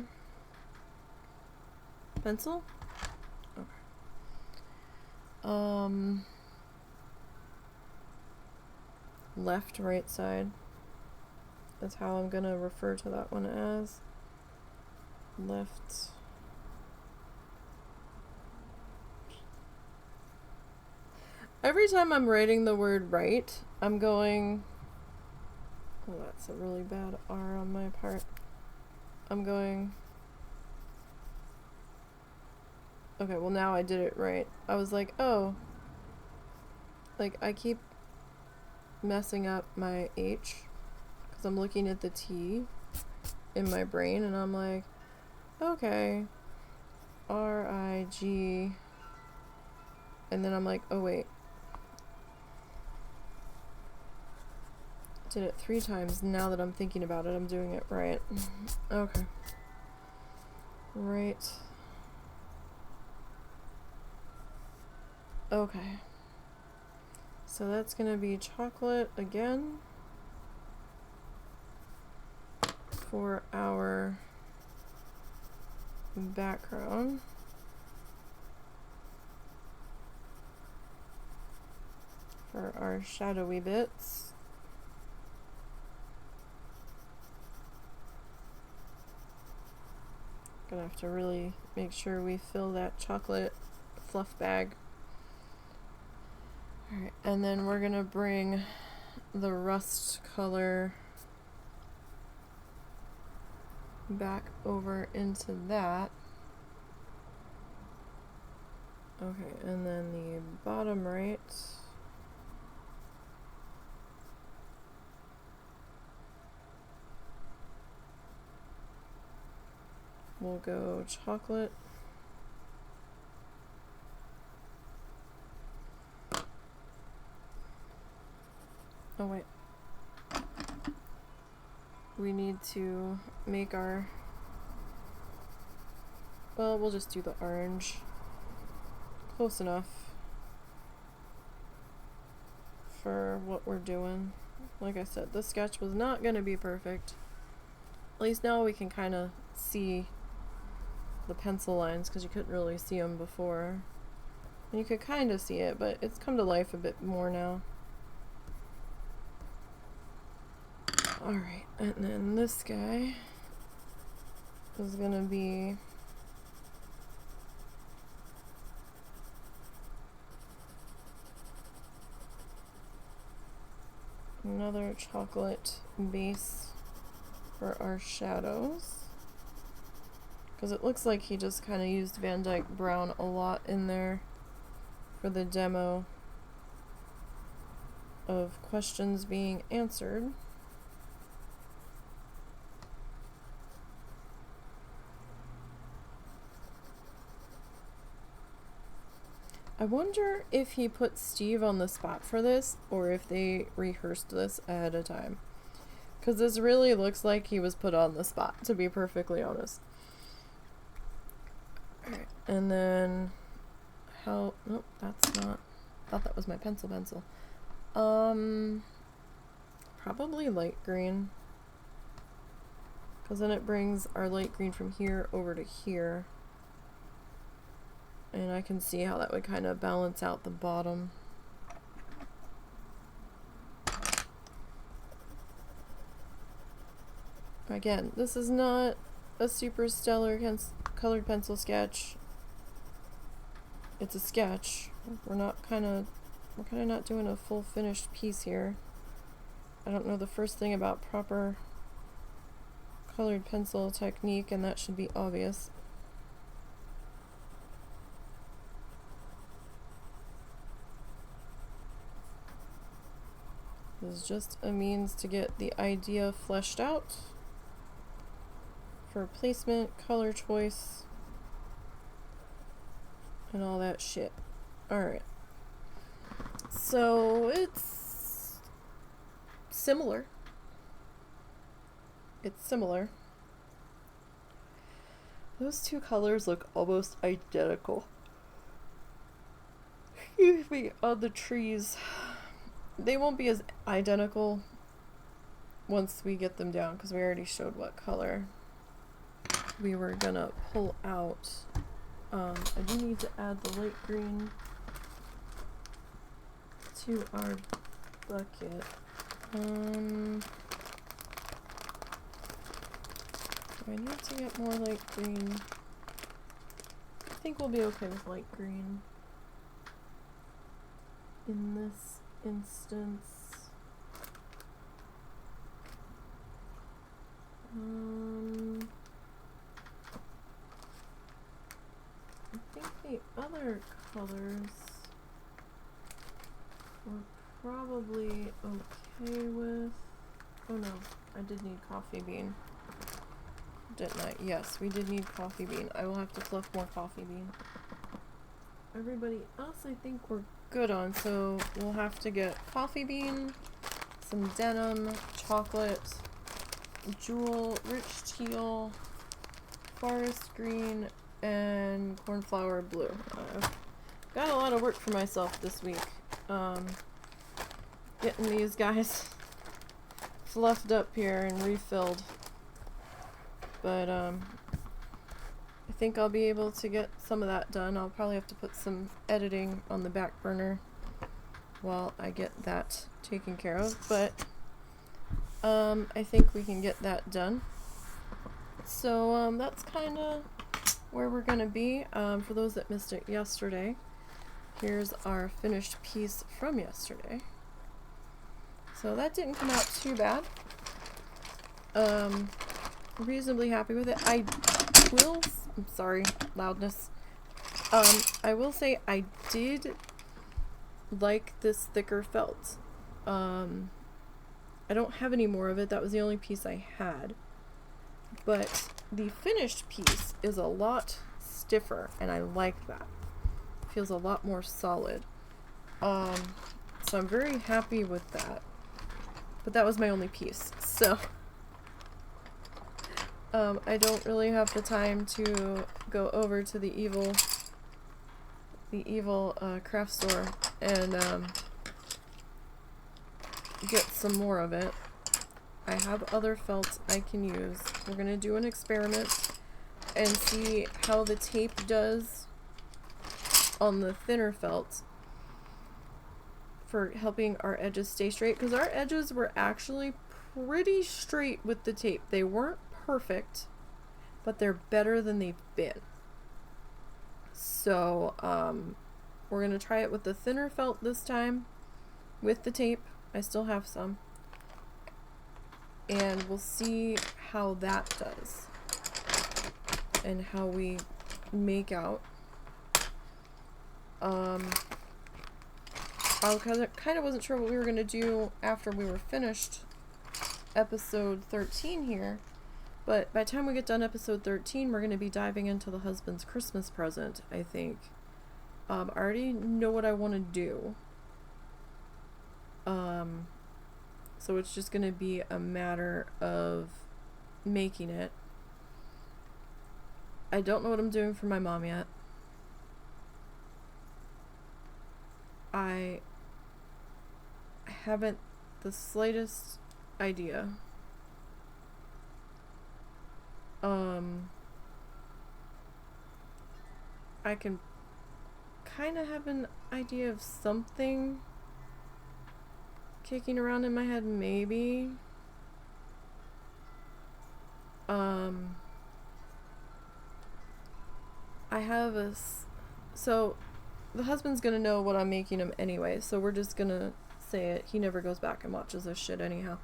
Pencil? Okay. Left, right side. That's how I'm gonna refer to that one as. Left. Every time I'm writing the word right, I'm going... Oh, that's a really bad R on my part. I'm going... Okay, well now I did it right. I was like, oh. Like, I keep messing up my H because I'm looking at the T in my brain and I'm like, okay. R-I-G. And then I'm like, oh wait. Did it 3 times. Now that I'm thinking about it, I'm doing it right. Okay. Right. Okay. So that's gonna be chocolate again for our background. For our shadowy bits. Gonna have to really make sure we fill that chocolate fluff bag. Alright, and then we're gonna bring the rust color back over into that. Okay, and then the bottom right. We'll go chocolate. Oh wait. We need to make our... Well, we'll just do the orange. Close enough for what we're doing. Like I said, this sketch was not going to be perfect. At least now we can kind of see the pencil lines, because you couldn't really see them before. And you could kind of see it, but it's come to life a bit more now. Alright, and then this guy is gonna be another chocolate base for our shadows. Because it looks like he just kind of used Van Dyke Brown a lot in there for the demo of questions being answered. I wonder if he put Steve on the spot for this, or if they rehearsed this ahead of time. Because this really looks like he was put on the spot, to be perfectly honest. Alright, and then... how... nope, that's not... I thought that was my pencil. Probably light green. Because then it brings our light green from here over to here. And I can see how that would kind of balance out the bottom. Again, this is not a super stellar colored pencil sketch. It's a sketch. We're kind of not doing a full finished piece here. I don't know the first thing about proper colored pencil technique, and that should be obvious. This is just a means to get the idea fleshed out for placement, color choice, and all that shit. Alright. So it's similar. It's similar. Those two colors look almost identical. Excuse me, on the trees. They won't be as identical once we get them down, because we already showed what color we were gonna pull out. I do need to add the light green to our bucket. Do I need to get more light green? I think we'll be okay with light green in this instance. I think the other colors we're probably okay with. Oh no, I did need coffee bean. Didn't I? Yes, we did need coffee bean. I will have to fluff more coffee bean. Everybody else I think we're good on, so we'll have to get coffee bean, some denim, chocolate, jewel, rich teal, forest green, and cornflower blue. I've got a lot of work for myself this week. Getting these guys fluffed up here and refilled. But I think I'll be able to get some of that done. I'll probably have to put some editing on the back burner while I get that taken care of, but I think we can get that done. So that's kind of where we're gonna be. For those that missed it yesterday, here's our finished piece from yesterday. So that didn't come out too bad. Reasonably happy with it. I'm sorry, loudness. I will say I did like this thicker felt. I don't have any more of it. That was the only piece I had. But the finished piece is a lot stiffer, and I like that. It feels a lot more solid. So I'm very happy with that. But that was my only piece, so I don't really have the time to go over to the evil craft store and get some more of it. I have other felts I can use. We're gonna do an experiment and see how the tape does on the thinner felt for helping our edges stay straight, because our edges were actually pretty straight with the tape. They weren't perfect, but they're better than they've been. So we're gonna try it with the thinner felt this time with the tape. I still have some, and we'll see how that does and how we make out. I kind of wasn't sure what we were going to do after we were finished episode 13 here, but by the time we get done episode 13, we're going to be diving into the husband's Christmas present, I think. I already know what I want to do. So it's just going to be a matter of making it. I don't know what I'm doing for my mom yet. I haven't the slightest idea. I can kind of have an idea of something kicking around in my head, maybe. I have so the husband's gonna know what I'm making him anyway, so we're just gonna say it. He never goes back and watches this shit anyhow.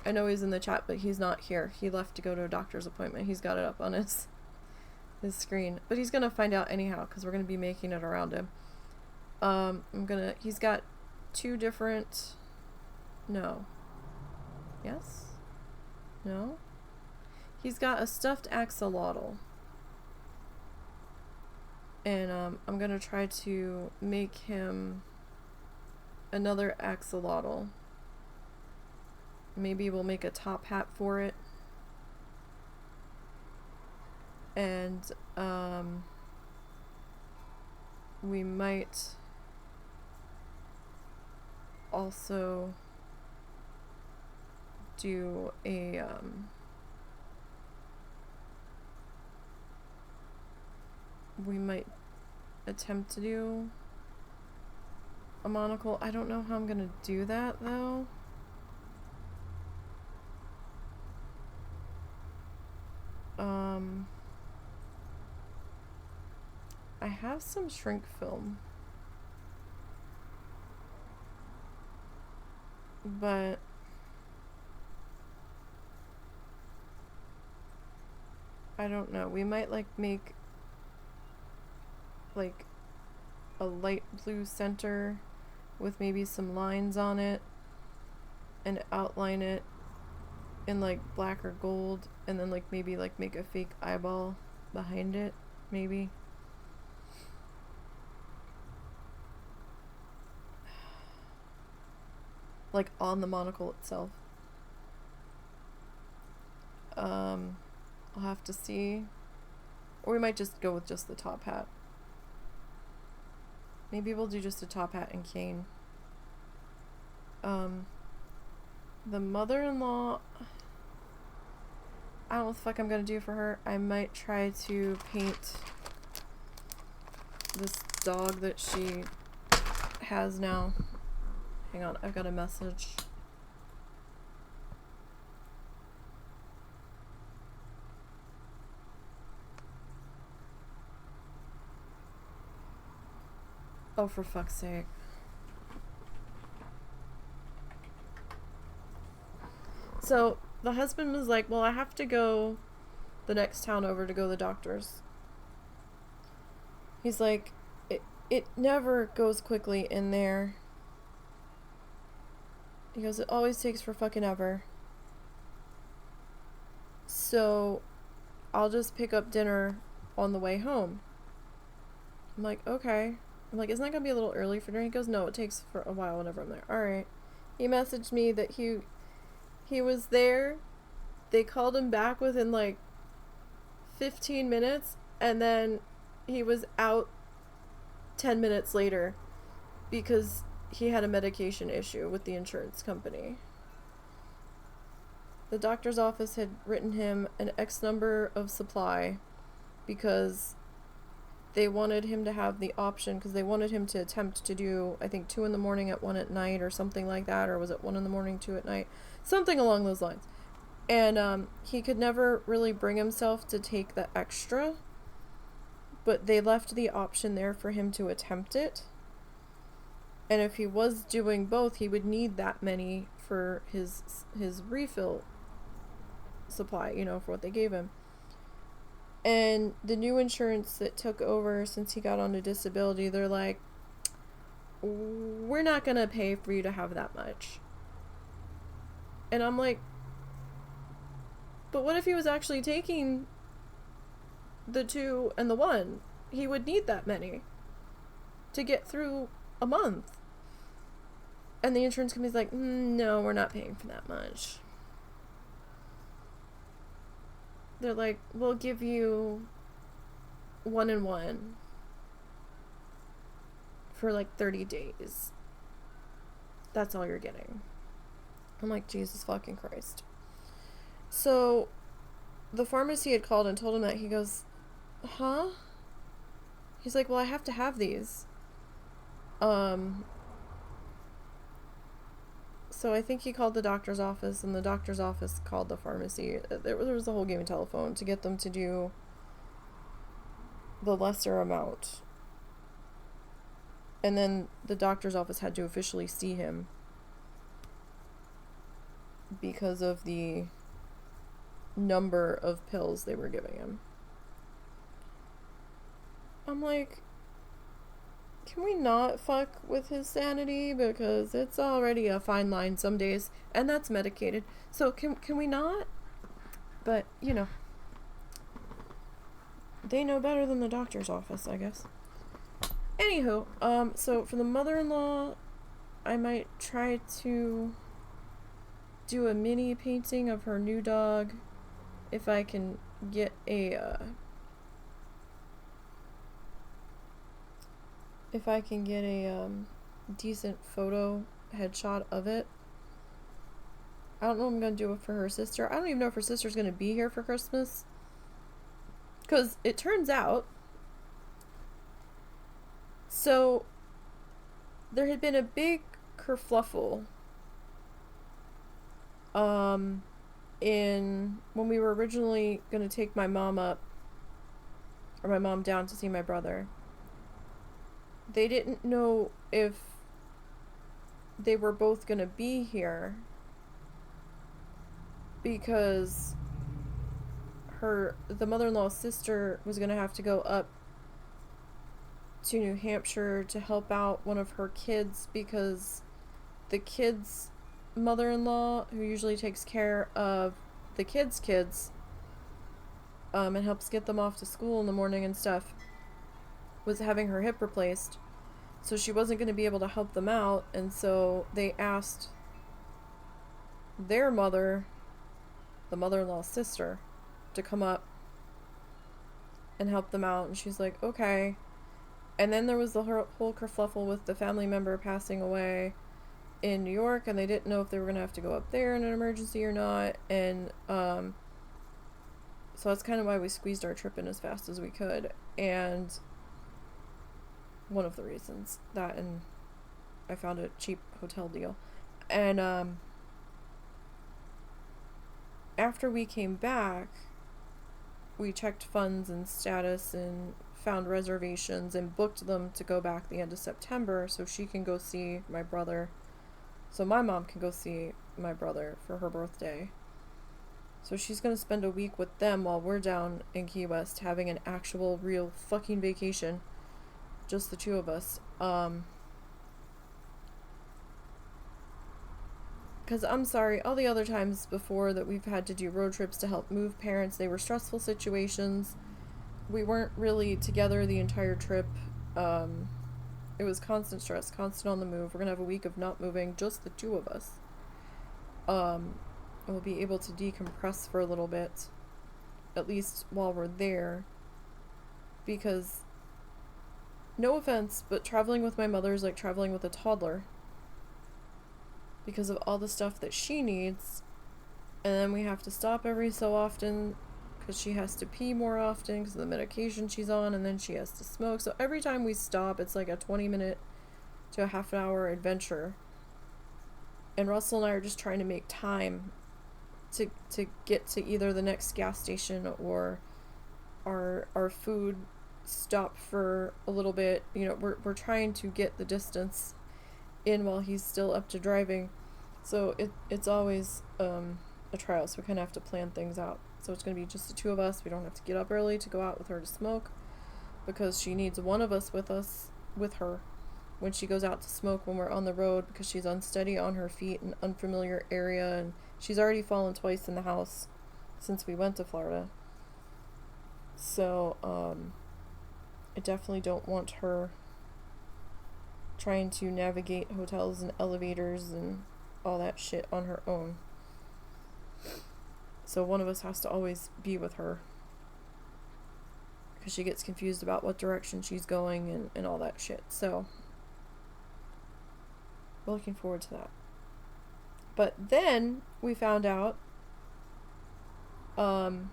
I know he's in the chat, but he's not here. He left to go to a doctor's appointment. He's got it up on his screen, but he's gonna find out anyhow because we're gonna be making it around him. He's got two different. No. Yes? No? He's got a stuffed axolotl. And I'm gonna try to make him another axolotl. Maybe we'll make a top hat for it. And we might also do a we might attempt to do a monocle. I don't know how I'm gonna do that though. I have some shrink film, but I don't know. We might make a light blue center with maybe some lines on it and outline it in black or gold, and then maybe make a fake eyeball behind it, maybe. On the monocle itself. I'll have to see. Or we might just go with just the top hat. Maybe we'll do just a top hat and cane. The mother-in-law, I don't know what the fuck I'm gonna do for her. I might try to paint this dog that she has now. Hang on, I've got a message. Oh, for fuck's sake. So the husband was like, well, I have to go the next town over to go to the doctor's. He's like, it never goes quickly in there. He goes, it always takes for fucking ever. So I'll just pick up dinner on the way home. I'm like, okay. I'm like, isn't that gonna be a little early for dinner? He goes, no, it takes for a while whenever I'm there. Alright. He messaged me that he was there. They called him back within like 15 minutes, and then he was out 10 minutes later because he had a medication issue with the insurance company. The doctor's office had written him an X number of supply because they wanted him to have the option, because they wanted him to attempt to do, I think, 2 in the morning at 1 at night or something like that, or was it 1 in the morning, 2 at night? Something along those lines. And he could never really bring himself to take the extra, but they left the option there for him to attempt it. And if he was doing both, he would need that many for his refill supply, you know, for what they gave him. And the new insurance that took over since he got onto disability, they're like, we're not going to pay for you to have that much. And I'm like, but what if he was actually taking the 2 and the 1? He would need that many to get through a month. And the insurance company's like, no, we're not paying for that much. They're like, we'll give you 1 and 1 for like 30 days. That's all you're getting. I'm like, Jesus fucking Christ. So the pharmacy had called and told him that. He goes, huh? He's like, well, I have to have these. So I think he called the doctor's office, and the doctor's office called the pharmacy. There was a whole game of telephone to get them to do the lesser amount. And then the doctor's office had to officially see him because of the number of pills they were giving him. I'm like, can we not fuck with his sanity? Because it's already a fine line some days, and that's medicated. So can we not? But, you know, they know better than the doctor's office, I guess. Anywho, so for the mother-in-law, I might try to do a mini painting of her new dog if I can get a decent photo headshot of it. I don't know if I'm gonna do it for her sister. I don't even know if her sister's gonna be here for Christmas, because it turns out, so there had been a big kerfluffle in when we were originally gonna take my mom down to see my brother. They didn't know if they were both gonna be here because the mother-in-law's sister was gonna have to go up to New Hampshire to help out one of her kids, because the kid's mother-in-law, who usually takes care of the kids' kids and helps get them off to school in the morning and stuff, was having her hip replaced, so she wasn't going to be able to help them out, and so they asked their mother, the mother-in-law's sister, to come up and help them out, and she's like, okay. And then there was the whole kerfluffle with the family member passing away in New York, and they didn't know if they were going to have to go up there in an emergency or not, and so that's kind of why we squeezed our trip in as fast as we could, and one of the reasons that, and I found a cheap hotel deal. And after we came back, we checked funds and status and found reservations and booked them to go back the end of September so she can go see my brother. So my mom can go see my brother for her birthday. So she's going to spend a week with them while we're down in Key West having an actual real fucking vacation. Just the two of us. Because I'm sorry, all the other times before that we've had to do road trips to help move parents, they were stressful situations. We weren't really together the entire trip. It was constant stress, constant on the move. We're going to have a week of not moving, just the two of us. We'll be able to decompress for a little bit, at least while we're there. Because, no offense, but traveling with my mother is like traveling with a toddler. Because of all the stuff that she needs, and then we have to stop every so often because she has to pee more often because of the medication she's on, and then she has to smoke. So every time we stop, it's like a 20-minute to a half-hour adventure. And Russell and I are just trying to make time to get to either the next gas station or our food stop for a little bit. You know, we're trying to get the distance in while he's still up to driving. So it's always a trial, so we kind of have to plan things out. So it's going to be just the two of us. We don't have to get up early to go out with her to smoke because she needs one of us with her when she goes out to smoke when we're on the road, because she's unsteady on her feet in an unfamiliar area, and she's already fallen twice in the house since we went to Florida. So I definitely don't want her trying to navigate hotels and elevators and all that shit on her own. So one of us has to always be with her because she gets confused about what direction she's going and all that shit. So we're looking forward to that. But then we found out the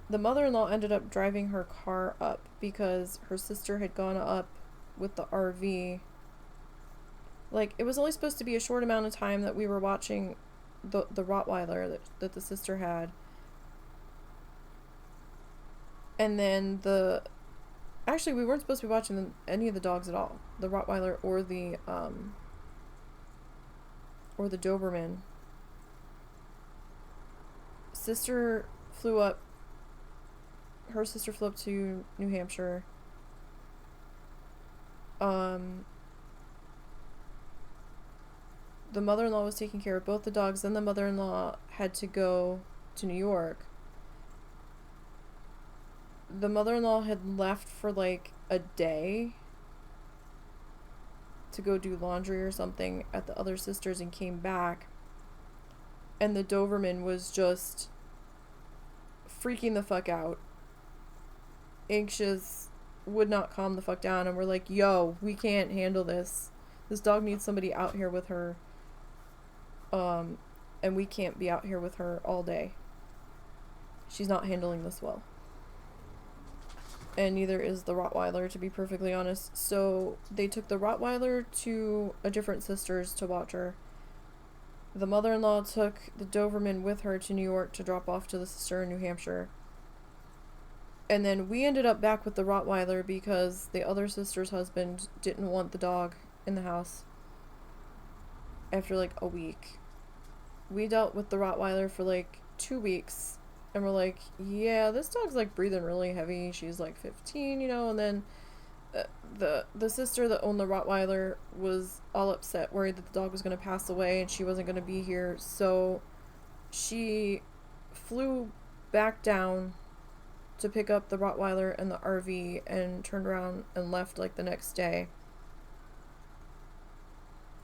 mother-in-law ended up driving her car up because her sister had gone up with the RV. Like, it was only supposed to be a short amount of time that we were watching the Rottweiler that the sister had. And then actually, we weren't supposed to be watching any of the dogs at all. The Rottweiler or the Doberman. Her sister flew up to New Hampshire. The mother-in-law was taking care of both the dogs, then the mother-in-law had to go to New York. The mother-in-law had left for like a day to go do laundry or something at the other sister's and came back, and the Doberman was just freaking the fuck out, anxious, would not calm the fuck down, and we're like, yo, we can't handle this dog needs somebody out here with her, and we can't be out here with her all day. She's not handling this well. And neither is the Rottweiler, to be perfectly honest. So they took the Rottweiler to a different sister's to watch her. The mother-in-law took the Doberman with her to New York to drop off to the sister in New Hampshire. And then we ended up back with the Rottweiler because the other sister's husband didn't want the dog in the house after like a week. We dealt with the Rottweiler for like 2 weeks, and we're like, yeah, this dog's like breathing really heavy. She's like 15, you know, and then the sister that owned the Rottweiler was all upset, worried that the dog was going to pass away and she wasn't going to be here. So she flew back down to pick up the Rottweiler and the RV and turned around and left like the next day.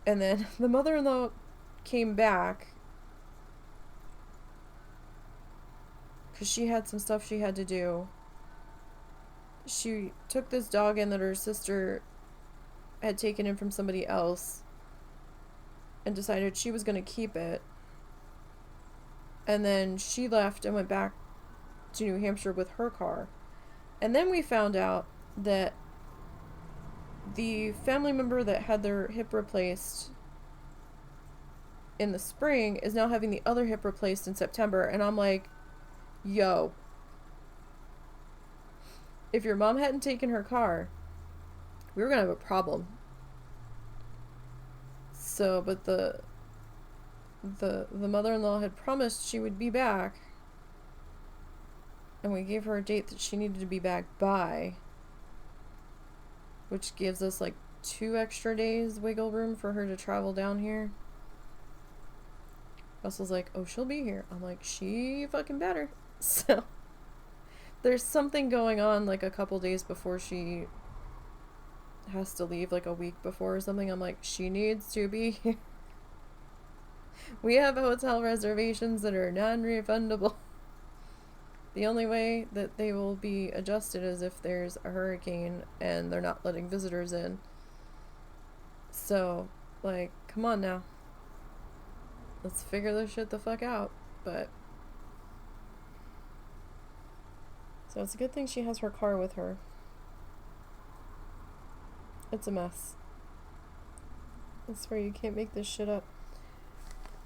And then the mother-in-law came back because she had some stuff she had to do. She took this dog in that her sister had taken in from somebody else and decided she was going to keep it. And then she left and went back to New Hampshire with her car. And then we found out that the family member that had their hip replaced in the spring is now having the other hip replaced in September. And I'm like, yo, if your mom hadn't taken her car, we were gonna have a problem. So, but the mother-in-law had promised she would be back, and we gave her a date that she needed to be back by, which gives us like 2 extra days wiggle room for her to travel down here. Russell's like, oh, she'll be here. I'm like, she fucking better. So there's something going on like a couple days before she has to leave, like a week before or something. I'm like, she needs to be here. We have hotel reservations that are non-refundable. The only way that they will be adjusted is if there's a hurricane and they're not letting visitors in. So, like, come on now. Let's figure this shit the fuck out. But so it's a good thing she has her car with her. It's a mess. I swear you can't make this shit up.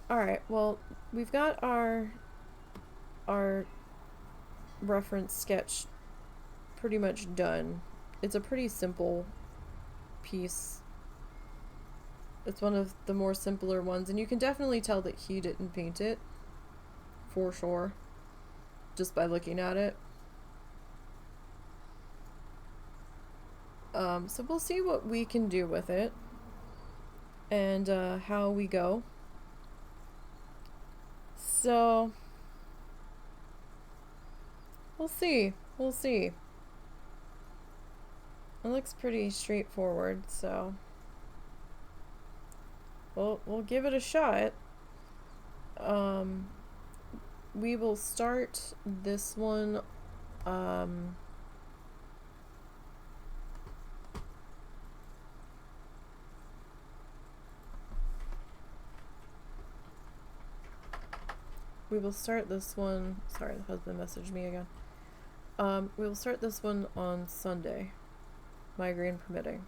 Alright, well, we've got our reference sketch pretty much done. It's a pretty simple piece. It's one of the more simpler ones, and you can definitely tell that he didn't paint it, for sure, just by looking at it. So we'll see what we can do with it, and how we go. So we'll see. We'll see. It looks pretty straightforward, so we'll give it a shot. We will start this one sorry, the husband messaged me again. We will start this one on Sunday, migraine permitting.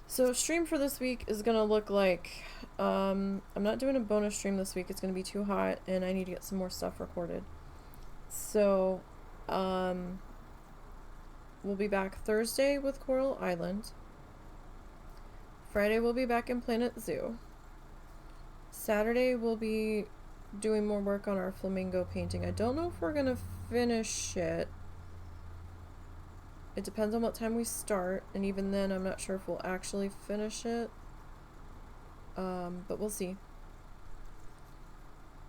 So stream for this week is gonna look like, I'm not doing a bonus stream this week. It's gonna be too hot and I need to get some more stuff recorded. So, we'll be back Thursday with Coral Island. Friday we'll be back in Planet Zoo. Saturday we'll be doing more work on our flamingo painting. I don't know if we're gonna finish it. It depends on what time we start, and even then I'm not sure if we'll actually finish it. But we'll see.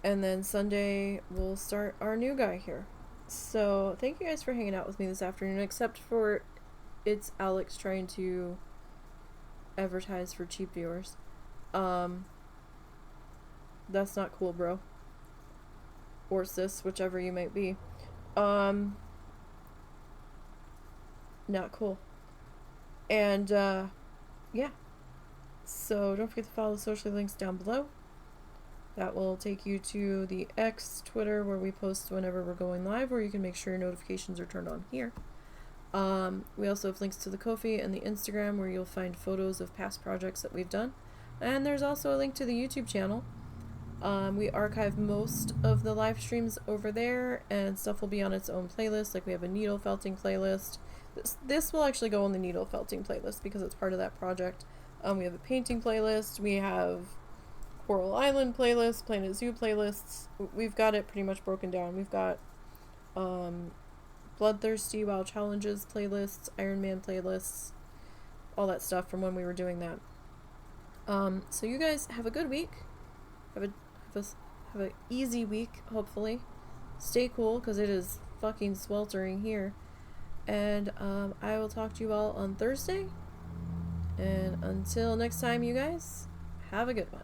And then Sunday we'll start our new guy here. So thank you guys for hanging out with me this afternoon, except for it's Alex trying to advertise for cheap viewers. That's not cool, bro. Or sis, whichever you might be. Not cool. And, yeah. So don't forget to follow the social links down below. That will take you to the X, Twitter, where we post whenever we're going live, or you can make sure your notifications are turned on here. We also have links to the Ko-fi and the Instagram, where you'll find photos of past projects that we've done. And there's also a link to the YouTube channel. We archive most of the live streams over there, and stuff will be on its own playlist. Like we have a needle felting playlist. This will actually go on the needle felting playlist because it's part of that project. We have a painting playlist. We have Coral Island playlist, Planet Zoo playlists. We've got it pretty much broken down. We've got Bloodthirsty Wild Challenges playlists, Iron Man playlists, all that stuff from when we were doing that. So you guys have a good week. Have an easy week, hopefully. Stay cool, because it is fucking sweltering here. And I will talk to you all on Thursday. And until next time, you guys, have a good one.